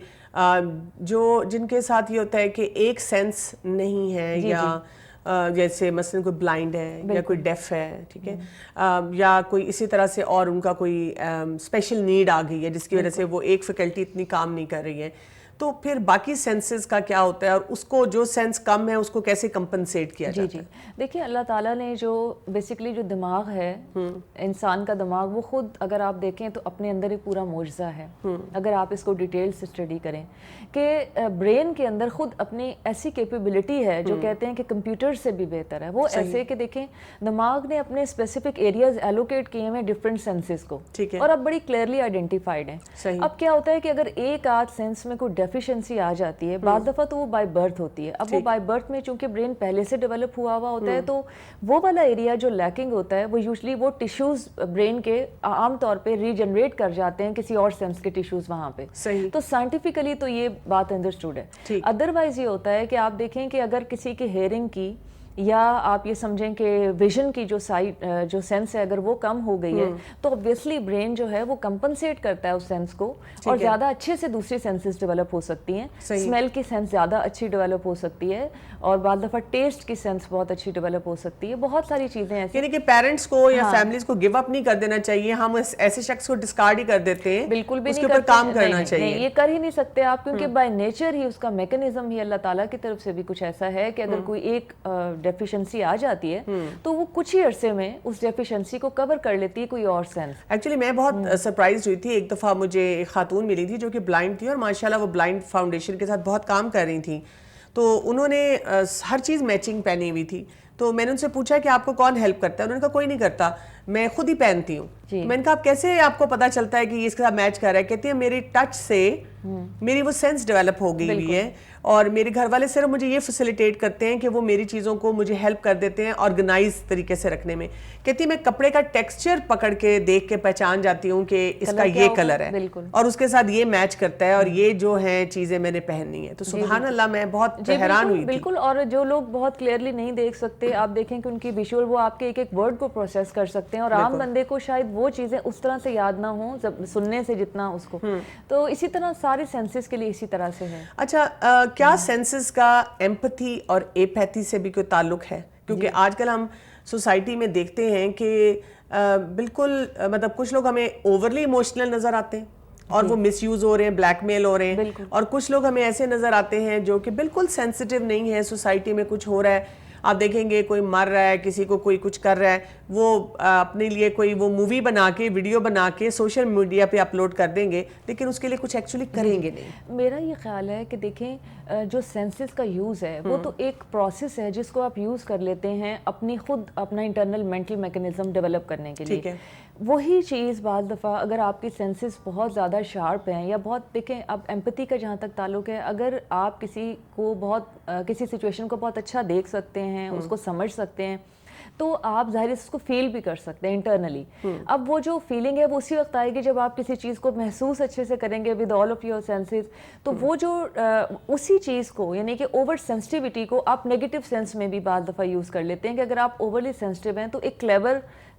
جن کے ساتھ یہ ہوتا ہے کہ ایک سینس نہیں ہے, یا جیسے مثلا کوئی بلائنڈ ہے یا کوئی ڈیف ہے, ٹھیک ہے, یا کوئی اسی طرح سے اور ان کا کوئی اسپیشل نیڈ آ گئی ہے جس کی وجہ سے وہ ایک فیکلٹی اتنی کام نہیں کر رہی ہے, تو پھر باقی سینسز کا کیا ہوتا ہے اور اس کو جو سینس کم ہے اس کو کیسے کمپنسیٹ کیا جاتا ہے؟ دیکھیے اللہ تعالیٰ نے جو بیسیکلی جو دماغ ہے انسان کا دماغ, وہ خود اگر آپ دیکھیں تو اپنے اندر ایک پورا معجزہ ہے. اگر آپ اس کو ڈیٹیل سے اسٹڈی کریں کہ برین کے اندر خود اپنی ایسی کیپیبلٹی ہے جو کہتے ہیں کہ کمپیوٹر سے بھی بہتر ہے. وہ ایسے کہ دیکھیں دماغ نے اپنے اسپیسیفک ایریاز ایلوکیٹ کیے ہیں ڈفرینٹ سینسز کو, اور اب بڑی کلیئرلی آئیڈینٹیفائڈ ہیں. اب کیا ہوتا ہے کہ اگر ایک آدھ سینس میں کوئی ڈیفیشنسی آ جاتی ہے, بعض دفعہ تو وہ بائی برتھ ہوتی ہے. اب وہ بائی برتھ میں چونکہ برین پہلے سے ڈیولپ ہوا ہوتا ہے تو وہ والا ایریا جو لیکنگ ہوتا ہے وہ یوزلی وہ ٹیشوز برین کے عام طور پہ ریجنریٹ کر جاتے ہیں کسی اور سینس کے ٹیشوز وہاں پہ. تو سائنٹیفکلی تو یہ بات انڈرسٹوڈ ہے. ادروائز یہ ہوتا ہے کہ آپ دیکھیں کہ اگر کسی کی ہیئرنگ کی یا آپ یہ سمجھیں کہ ویژن کی جو سینس ہے اگر وہ کم ہو گئی ہے تو obviously برین جو ہے وہ کمپنسیٹ کرتا ہے اس سینس کو, اور زیادہ اچھے سے دوسری سینسز ڈیولپ ہو سکتی ہیں. اسمیل کی سینس زیادہ اچھی ڈیولپ ہو سکتی ہے, اور بعض دفعہ ٹیسٹ کی سینس بہت اچھی ڈیولپ ہو سکتی ہے. بہت ساری چیزیں ایسی, یعنی کہ پیرنٹس کو یا فیملیز کو گیو اپ نہیں کر دینا چاہیے, ہم ایسے شخص کو ڈسکارڈ ہی کر دیتے ہیں, بالکل بھی اس نہیں کے اوپر کام کرنا چاہیے. یہ کر ہی نہیں سکتے آپ, کیونکہ بائی نیچر ہی اس کا میکینزم ہی اللہ تعالیٰ کی طرف سے بھی کچھ ایسا ہے کہ اگر کوئی ایک ڈیفیشنسی آ جاتی ہے تو وہ کچھ ہی عرصے میں اس ڈیفیشنسی کو کور کر لیتی ہے کوئی اور سینس. ایکچولی میں بہت سرپرائز ہوئی تھی, ایک دفعہ مجھے ایک خاتون ملی تھی جو کہ بلائنڈ تھی اور ماشاءاللہ وہ بلائنڈ فاؤنڈیشن کے ساتھ بہت کام کر رہی تھیں, تو انہوں نے ہر چیز میچنگ پہنی ہوئی تھی. تو میں نے ان سے پوچھا کہ آپ کو کون ہیلپ کرتا ہے, انہوں نے کہا کوئی نہیں کرتا, میں خود ہی پہنتی ہوں. میں نے کہا آپ کیسے آپ کو پتا چلتا ہے کہ یہ اس کے ساتھ میچ کر رہا ہے؟ کہتی ہے میری ٹچ سے میری وہ سینس ڈیولپ ہو گئی ہوئی ہے, اور میرے گھر والے صرف مجھے یہ فیسیلیٹیٹ کرتے ہیں کہ وہ میری چیزوں کو مجھے ہیلپ کر دیتے ہیں آرگنائز طریقے سے رکھنے میں. کہتی ہے میں کپڑے کا ٹیکسچر پکڑ کے دیکھ کے پہچان جاتی ہوں کہ اس کا یہ کلر ہے اور اس کے ساتھ یہ میچ کرتا ہے اور یہ جو ہیں چیزیں میں نے پہننی ہے. تو سبحان اللہ, میں بہت حیران ہوئی تھی. بالکل, اور جو لوگ بہت کلیئرلی نہیں دیکھ سکتے, آپ دیکھیں کہ ان کی ویژول وہ آپ کے ایک ایک ورڈ کو پروسیس کر سکتے ہیں, اور عام بندے کو شاید وہ چیزیں اس طرح سے یاد نہ ہوں سننے سے جتنا اس کو. تو اسی طرح سارے سینسز کے لیے اسی طرح سے ہے. اچھا, کیا سینسز کا ایمپتھی اور ایپیتھی سے بھی کوئی تعلق ہے؟ کیونکہ آج کل ہم سوسائٹی میں دیکھتے ہیں کہ بالکل مطلب کچھ لوگ ہمیں اوورلی ایموشنل نظر آتے ہیں اور وہ مس یوز ہو رہے ہیں, بلیک میل ہو رہے ہیں, اور کچھ لوگ ہمیں ایسے نظر آتے ہیں جو کہ بالکل سینسیٹیو نہیں ہے, سوسائٹی میں کچھ ہو رہا ہے, آپ دیکھیں گے کوئی مر رہا ہے, کسی کو کوئی کچھ کر رہا ہے, وہ اپنے لیے کوئی وہ مووی بنا کے ویڈیو بنا کے سوشل میڈیا پہ اپلوڈ کر دیں گے, لیکن اس کے لیے کچھ ایکچولی کریں گے نہیں. میرا یہ خیال ہے کہ دیکھیں جو سینسز کا یوز ہے وہ تو ایک پروسیس ہے جس کو آپ یوز کر لیتے ہیں اپنی خود اپنا انٹرنل مینٹل میکینزم ڈیولپ کرنے کے لیے. وہی چیز بعض دفعہ اگر آپ کی سینسز بہت زیادہ شارپ ہیں یا بہت, دیکھیں اب ایمپتھی کا جہاں تک تعلق ہے, اگر آپ کسی کو بہت کسی سچویشن کو بہت اچھا دیکھ سکتے ہیں, اس کو سمجھ سکتے ہیں, تو آپ ظاہر اس کو فیل بھی کر سکتے ہیں انٹرنلی. اب وہ جو فیلنگ ہے وہ اسی وقت آئے گی جب آپ کسی چیز کو محسوس اچھے سے کریں گے with all of your senses. تو وہ جو اسی چیز کو یعنی کہ اوور سینسٹیوٹی کو آپ نیگیٹو سینس میں بھی بعض دفعہ یوز کر لیتے ہیں کہ اگر آپ اوورلی سینسٹیو ہیں تو ایک کلیور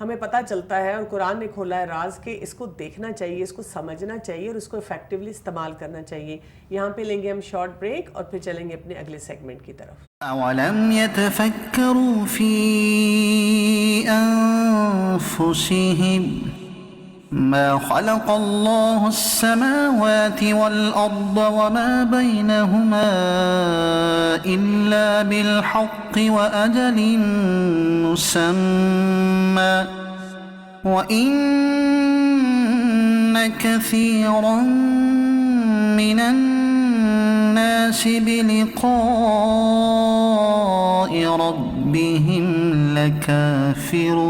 ہمیں پتہ چلتا ہے اور قرآن نے کھولا ہے راز کہ اس کو دیکھنا چاہیے, اس کو سمجھنا چاہیے اور اس کو افیکٹولی استعمال کرنا چاہیے. یہاں پہ لیں گے ہم شارٹ بریک اور پھر چلیں گے اپنے اگلے سیگمنٹ کی طرف. أولم يتفكروا في أنفسهم ما خلق الله السماوات والأرض وما بينهما إلا بالحق وأجل مسمى وإن كثيرا من الناس بلقاء ربهم لكافرون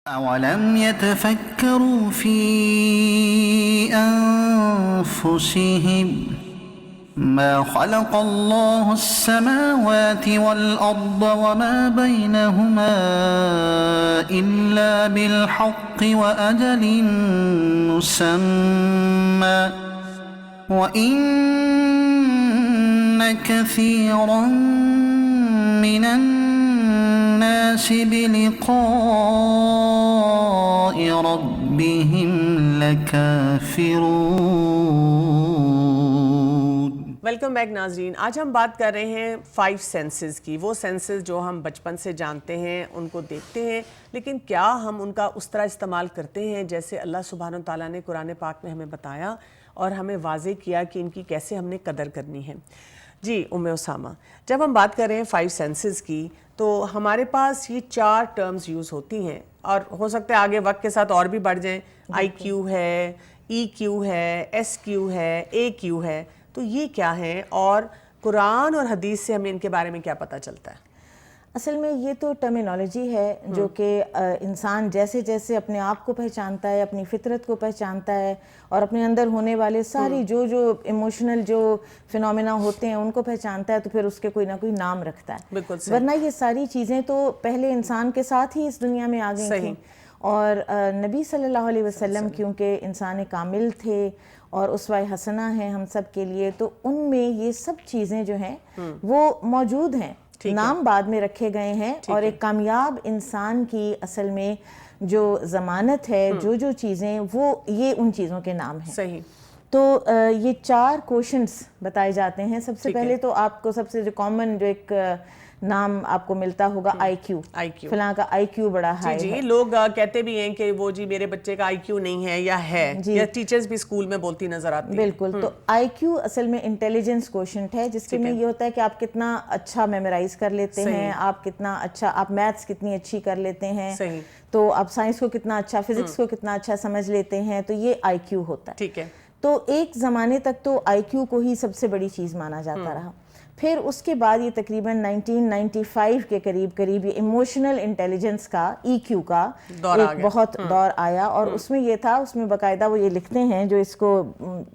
أولم يتفكروا في أنفسهم ما خلق الله السماوات والأرض وما بينهما إلا بالحق وأجل مسمى وإن كثيرا من الناس بلقاء ربهم لكافرون. ویلکم بیک ناظرین. آج ہم بات کر رہے ہیں 5 سینسز کی. وہ سینسز جو ہم بچپن سے جانتے ہیں, ان کو دیکھتے ہیں, لیکن کیا ہم ان کا اس طرح استعمال کرتے ہیں جیسے اللہ سبحانہ و تعالیٰ نے قرآن پاک میں ہمیں بتایا اور ہمیں واضح کیا کہ ان کی کیسے ہم نے قدر کرنی ہے. جی اسامہ, جب ہم بات کر رہے ہیں 5 سینسز کی تو ہمارے پاس یہ 4 ٹرمز یوز ہوتی ہیں اور ہو سکتا ہے آگے وقت کے ساتھ اور بھی بڑھ جائیں. آئی کیو ہے, ای کیو ہے, ایس کیو ہے, اے کیو ہے. تو یہ کیا ہیں اور قرآن اور حدیث سے ہمیں ان کے بارے میں کیا پتہ چلتا ہے؟ اصل میں یہ تو ٹرمینالوجی ہے جو کہ انسان جیسے جیسے اپنے آپ کو پہچانتا ہے, اپنی فطرت کو پہچانتا ہے اور اپنے اندر ہونے والے ساری جو ایموشنل جو فینومینا ہوتے ہیں ان کو پہچانتا ہے, تو پھر اس کے کوئی نہ کوئی نام رکھتا ہے. بالکل. ورنہ یہ ساری چیزیں تو پہلے انسان کے ساتھ ہی اس دنیا میں آ گئی تھیں. اور نبی صلی اللہ علیہ وسلم کیونکہ انسان کامل تھے اور اسوہ حسنہ ہیں ہم سب کے لیے, تو ان میں یہ سب چیزیں جو ہیں وہ موجود ہیں. نام بعد میں رکھے گئے ہیں اور ایک کامیاب انسان کی اصل میں جو ضمانت ہے, جو چیزیں, وہ یہ ان چیزوں کے نام ہیں. صحیح. تو یہ 4 کوشنز بتائے جاتے ہیں. سب سے پہلے تو آپ کو سب سے جو کامن جو ایک نام آپ کو ملتا ہوگا آئی کیو. فلاں کا آئی کیو بڑا ہائی ہے. جی لوگ کہتے بھی ہیں کہ وہ جی میرے بچے کا آئی کیو نہیں ہے یا ہے, یا ٹیچرز بھی اسکول میں بولتی نظر آتی ہیں. بالکل. تو آئی کیو اصل میں انٹیلیجنس کوشنٹ ہے, جس کے میں یہ ہوتا ہے کہ آپ کتنا اچھا میمورائز کر لیتے ہیں, آپ کتنا اچھا, آپ میتھس کتنی اچھی کر لیتے ہیں, تو آپ سائنس کو کتنا اچھا, فزکس کو کتنا اچھا سمجھ لیتے ہیں. تو یہ آئی کیو ہوتا ہے. ٹھیک ہے. تو ایک زمانے تک تو آئی کیو کو ہی سب سے بڑی چیز مانا جاتا رہا. پھر اس کے بعد یہ تقریباً 1995 کے قریب یہ ایموشنل انٹیلیجنس کا ای کیو کا ایک بہت دور آیا, اور اس میں یہ تھا, اس میں باقاعدہ وہ یہ لکھتے ہیں جو اس کو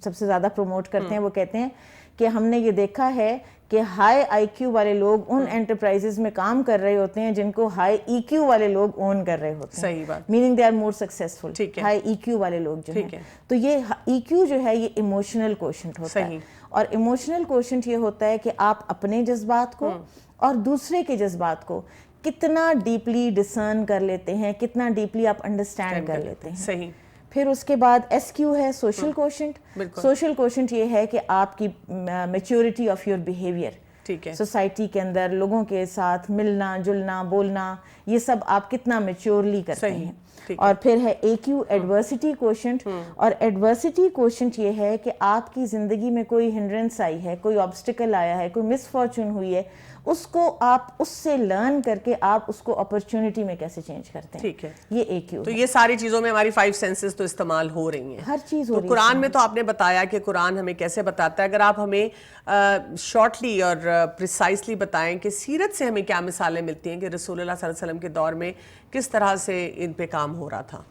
سب سے زیادہ پروموٹ کرتے ہیں, وہ کہتے ہیں کہ ہم نے یہ دیکھا ہے کہ ہائی آئی کیو والے لوگ ان انٹرپرائزز میں کام کر رہے ہوتے ہیں جن کو ہائی ای کیو والے لوگ اون کر رہے ہوتے ہیں. صحیح بات. Meaning they are more successful. High E Q والے لوگ جو ہیں, تو یہ ای کیو جو ہے یہ ایموشنل کوشنٹ ہوتا ہے. اور ایموشنل کوشنٹ یہ ہوتا ہے کہ آپ اپنے جذبات کو اور دوسرے کے جذبات کو کتنا ڈیپلی ڈسرن کر لیتے ہیں, کتنا ڈیپلی آپ انڈرسٹینڈ کر لیتے ہیں. صحیح. پھر اس کے بعد ایس کیو ہے سوشل کوشنٹ. سوشل کوشنٹ یہ ہے کہ آپ کی maturity of your behaviour, society کے اندر لوگوں کے ساتھ ملنا جلنا بولنا, یہ سب آپ کتنا میچورلی کرتے ہیں. اور پھر ہے اے کیو ایڈورسٹی کوشنٹ. اور ایڈورسٹی کوشنٹ یہ ہے کہ آپ کی زندگی میں کوئی ہنڈرنس آئی ہے, کوئی آبسٹیکل آیا ہے, کوئی مس فارچون ہوئی ہے, اس کو آپ اس سے لرن کر کے آپ اس کو اپرچونٹی میں کیسے چینج کرتے ہیں. ٹھیک ہے. یہ اے کیو. تو یہ ساری چیزوں میں ہماری 5 سینسز تو استعمال ہو رہی ہیں. ہر چیز ہو رہی ہے. تو قرآن میں تو آپ نے بتایا کہ قرآن ہمیں کیسے بتاتا ہے. اگر آپ ہمیں شارٹلی اور پریسائزلی بتائیں کہ سیرت سے ہمیں کیا مثالیں ملتی ہیں کہ رسول اللہ صلی اللہ علیہ وسلم کے دور میں کس طرح سے ان پہ کام ہو رہا تھا.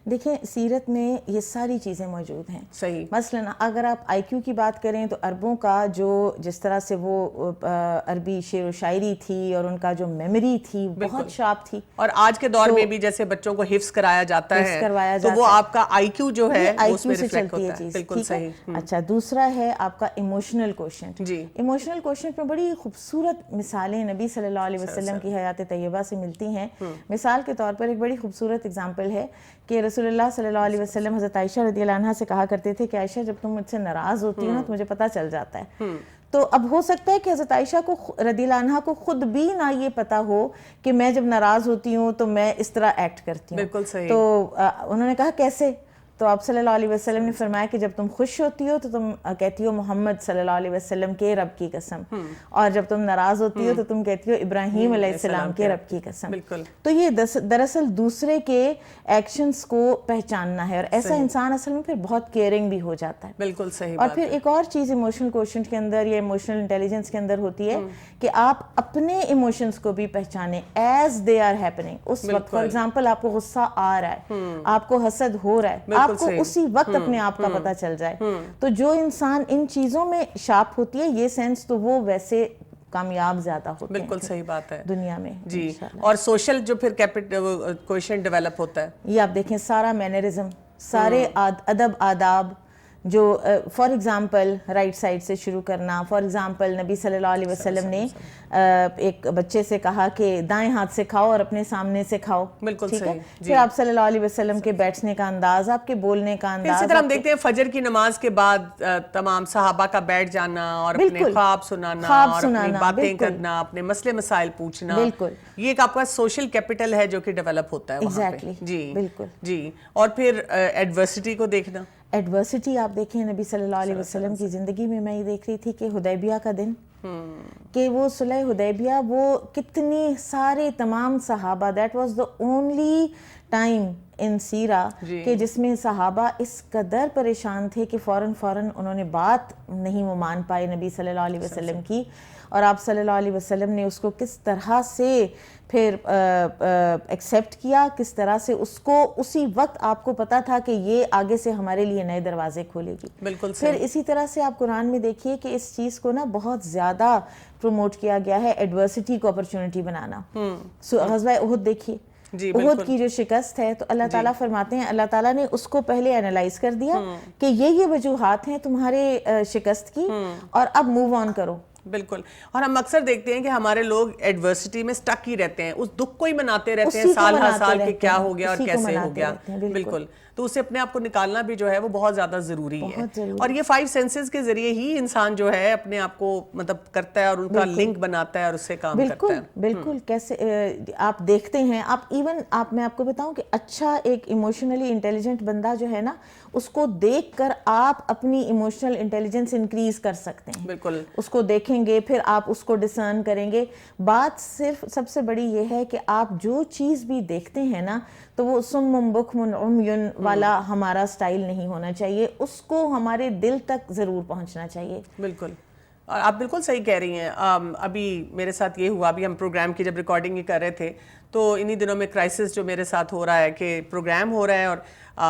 دیکھیں سیرت میں یہ ساری چیزیں موجود ہیں. صحیح. مثلاً اگر آپ آئی کیو کی بات کریں تو عربوں کا جو جس طرح سے وہ عربی شعر و شاعری تھی اور ان کا جو میموری تھی بہت شارپ تھی. اور آج کے دور میں بھی جیسے بچوں کو حفظ کرایا جاتا ہے تو وہ آپ کا آئی کیو جو ہے آئی اس کیو میں سے ریفلیکٹ چلتی ہے ہوتا ہے. چیز. بالکل صحیح. اچھا دوسرا ہے آپ کا ایموشنل کوشنٹ. جی. ایموشنل کوشنٹ میں بڑی خوبصورت مثالیں نبی صلی اللہ علیہ وسلم کی حیات طیبہ سے ملتی ہیں. مثال کے طور پر ایک بڑی خوبصورت اگزامپل ہے کہ رسول اللہ صلی اللہ علیہ وسلم حضرت عائشہ رضی اللہ عنہا سے کہا کرتے تھے کہ عائشہ جب تم مجھ سے ناراض ہوتی ہو نا تو مجھے پتہ چل جاتا ہے. تو اب ہو سکتا ہے کہ حضرت عائشہ کو رضی اللہ عنہا کو خود بھی نہ یہ پتہ ہو کہ میں جب ناراض ہوتی ہوں تو میں اس طرح ایکٹ کرتی ہوں. بالکل صحیح. تو انہوں نے کہا کیسے؟ تو آپ صلی اللہ علیہ وسلم نے فرمایا کہ جب تم خوش ہوتی ہو تو تم کہتی ہو محمد صلی اللہ علیہ وسلم کے رب کی قسم, اور جب تم ناراض ہوتی ہو تو تم کہتی ہو ابراہیم علیہ السلام کے رب کی قسم. بالکل. تو یہ دراصل دوسرے کے ایکشنز کو پہچاننا ہے, اور ایسا انسان اصل میں پھر بہت کیئرنگ بھی ہو جاتا ہے. بالکل صحیح. اور پھر ایک اور چیز ایموشنل کوشنٹ کے اندر یا ایموشنل انٹیلیجنس کے اندر ہوتی ہے کہ آپ اپنے ایموشنز کو بھی پہچانیں ایز دے آر ہیپننگ. اس وقت فار ایگزامپل آپ کو غصہ آ رہا ہے, آپ کو حسد ہو رہا ہے, آپ کو اسی وقت اپنے آپ کا پتہ چل جائے. تو جو انسان ان چیزوں میں شارپ ہوتی ہے یہ سینس, تو وہ ویسے کامیاب زیادہ ہوتے ہیں. بالکل صحیح بات ہے دنیا میں. جی. اور سوشل جو پھر کوشنٹ ڈیولپ ہوتا ہے, یہ آپ دیکھیں سارا مینرزم, سارے ادب آداب جو فار ایگزامپل رائٹ سائڈ سے شروع کرنا. فار ایگزامپل نبی صلی اللہ علیہ وسلم نے ایک بچے سے کہا کہ دائیں ہاتھ سے کھاؤ اور اپنے سامنے سے کھاؤ. بالکل صحیح. پھر آپ صلی اللہ علیہ وسلم کے بیٹھنے کا انداز, آپ کے بولنے کا انداز. اسی طرح ہم دیکھتے ہیں فجر کی نماز کے بعد تمام صحابہ کا بیٹھ جانا اور اپنے خواب سنانا اور اپنی باتیں کرنا, اپنے مسئلے مسائل پوچھنا. بالکل. یہ ایک آپ کا سوشل کیپٹل ہے جو کہ ڈیولپ ہوتا ہے وہاں پہ. جی بالکل. جی. اور پھر ایڈورسٹی کو دیکھنا. ایڈورسٹی آپ دیکھیں نبی صلی اللہ علیہ وسلم کی زندگی میں میں یہ دیکھ رہی تھی کہ حدیبیہ کا دن, کہ وہ صلح حدیبیہ, وہ کتنی سارے تمام صحابہ, that was the only time in سیرہ کہ جس میں صحابہ اس قدر پریشان تھے کہ فوراً انہوں نے بات نہیں وہ مان پائے نبی صلی اللہ علیہ وسلم کی, اور آپ صلی اللہ علیہ وسلم نے اس کو کس طرح سے پھر ایکسیپٹ کیا, کس طرح سے اس کو اسی وقت آپ کو پتا تھا کہ یہ آگے سے ہمارے لیے نئے دروازے کھولے گی. بالکل. پھر اسی طرح سے آپ قرآن میں دیکھیے کہ اس چیز کو نا بہت زیادہ پروموٹ کیا گیا ہے, ایڈورسٹی کو اپرچونٹی بنانا. غزوہ احد دیکھیے, احد کی جو شکست ہے, تو اللہ تعالیٰ فرماتے ہیں, اللہ تعالیٰ نے اس کو پہلے انالائز کر دیا کہ یہ وجوہات ہیں تمہارے شکست کی, اور اب موو آن کرو. بالکل. اور ہم اکثر دیکھتے ہیں کہ ہمارے لوگ ایڈورسٹی میں سٹک ہی رہتے ہیں, اس دکھ کو ہی مناتے رہتے ہیں سال ہر سال کہ کیا ہو گیا اور کیسے ہو گیا. بالکل. تو اسے اپنے آپ کو نکالنا بھی جو ہے وہ بہت زیادہ ضروری ہے, اور یہ 5 سینسز کے ذریعے ہی انسان جو ہے اپنے آپ کو مطلب کرتا ہے اور ان کا لنک بناتا ہے اور اس سے کام کرتا ہے. بالکل. کیسے آپ دیکھتے ہیں, آپ ایون میں آپ کو بتاؤں کہ اچھا ایک ایموشنلی انٹیلیجنٹ بندہ جو ہے نا, اس کو دیکھ کر آپ اپنی ایموشنل انٹیلیجنس انکریز کر سکتے ہیں. بالکل. اس کو دیکھیں گے, پھر آپ اس کو ڈسرن کریں گے. بات صرف سب سے بڑی یہ ہے کہ آپ جو چیز بھی دیکھتے ہیں نا, تو وہ سم بکم عمی والا ہمارا سٹائل نہیں ہونا چاہیے, اس کو ہمارے دل تک ضرور پہنچنا چاہیے. بالکل. اور آپ بالکل صحیح کہہ رہی ہیں. ابھی میرے ساتھ یہ ہوا, ابھی ہم پروگرام کی جب ریکارڈنگ ہی کر رہے تھے تو انہی دنوں میں کرائسس جو میرے ساتھ ہو رہا ہے کہ پروگرام ہو رہا ہے اور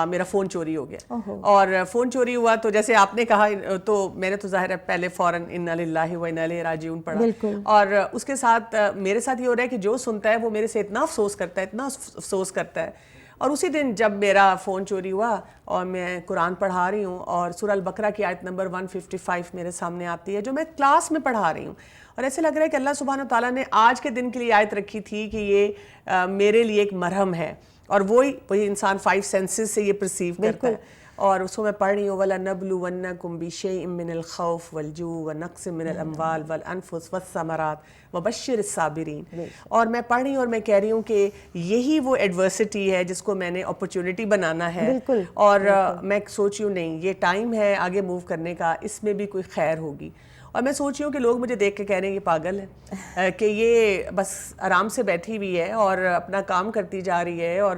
میرا فون چوری ہو گیا. اور فون چوری ہوا تو جیسے آپ نے کہا, تو میں نے تو ظاہر ہے پہلے فوراً انا للہ و انا الیہ راجعون پڑھا, اور اس کے ساتھ میرے ساتھ یہ ہو رہا ہے کہ جو سنتا ہے وہ میرے سے اتنا افسوس کرتا ہے. اور اسی دن جب میرا فون چوری ہوا اور میں قرآن پڑھا رہی ہوں, اور سورہ البقرہ کی آیت نمبر 155 میرے سامنے آتی ہے جو میں کلاس میں پڑھا رہی ہوں, اور ایسے لگ رہا ہے کہ اللہ سبحانہ تعالیٰ نے آج کے دن کے لیے آیت رکھی تھی کہ یہ میرے لیے ایک مرہم ہے, اور وہی انسان 5 سینسز سے یہ پرسیو کرتا ہے. اور اس کو میں پڑھ رہی ہوں, وَلَنَبْلُوَنَّكُمْ بِشَيْءٍ مِّنَ الْخَوْفِ وَالْجُوعِ وَنَقْصٍ مِّنَ الْأَمْوَالِ وَالْأَنفُسِ وَالثَّمَرَاتِ وَبَشِّرِ الصَّابِرِينَ. اور میں پڑھ رہی ہوں اور میں کہہ رہی ہوں کہ یہی وہ ایڈورسٹی ہے جس کو میں نے اپرچونٹی بنانا ہے. اور میں سوچ رہی ہوں نہیں, یہ ٹائم ہے آگے موو کرنے کا, اس میں بھی کوئی خیر ہوگی. اور میں سوچ رہی ہوں کہ لوگ مجھے دیکھ کے کہہ رہے ہیں یہ پاگل ہے, کہ یہ بس آرام سے بیٹھی ہوئی ہے اور اپنا کام کرتی جا رہی ہے, اور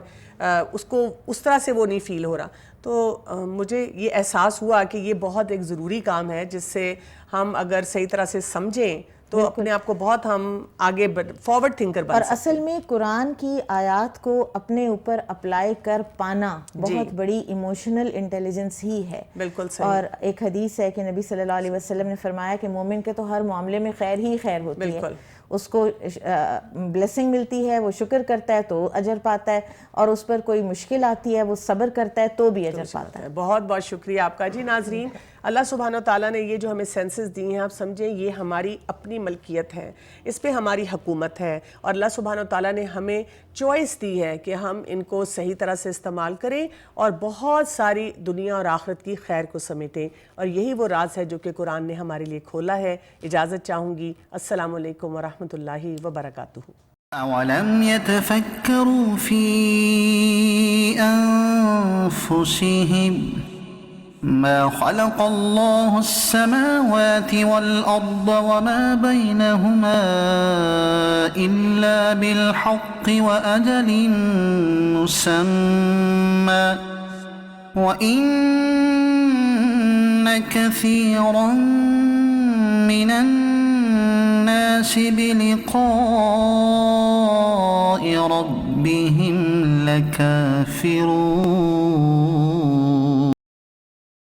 اس کو اس طرح سے وہ نہیں فیل ہو رہا. تو مجھے یہ احساس ہوا کہ یہ بہت ایک ضروری کام ہے جس سے ہم اگر صحیح طرح سے سمجھیں تو اپنے آپ کو بہت ہم آگے فارورڈ تھنکر بن اور سکتے اصل میں قرآن کی آیات کو اپنے اوپر اپلائی کر پانا بہت بڑی ایموشنل انٹیلیجنس ہی ہے. بالکل صحیح. اور ایک حدیث ہے کہ نبی صلی اللہ علیہ وسلم نے فرمایا کہ مومن کے تو ہر معاملے میں خیر ہی خیر ہوتی ہے, اس کو بلیسنگ ملتی ہے وہ شکر کرتا ہے تو اجر پاتا ہے, اور اس پر کوئی مشکل آتی ہے وہ صبر کرتا ہے تو بھی اجر پاتا ہے. بہت بہت شکریہ آپ کا. جی ناظرین, اللہ سبحانہ و تعالیٰ نے یہ جو ہمیں سینسز دی ہیں, آپ سمجھیں یہ ہماری اپنی ملکیت ہے, اس پہ ہماری حکومت ہے, اور اللہ سبحانہ و تعالیٰ نے ہمیں چوائس دی ہے کہ ہم ان کو صحیح طرح سے استعمال کریں اور بہت ساری دنیا اور آخرت کی خیر کو سمیٹیں, اور یہی وہ راز ہے جو کہ قرآن نے ہمارے لیے کھولا ہے. اجازت چاہوں گی. السلام علیکم ورحمۃ اللہ وبرکاتہ. أولم يتفكروا في أنفسهم ما خلق الله السماوات والأرض وما بينهما إلا بالحق وأجل مسمى وإن كثيرا من الناس بلقاء ربهم لكافرون.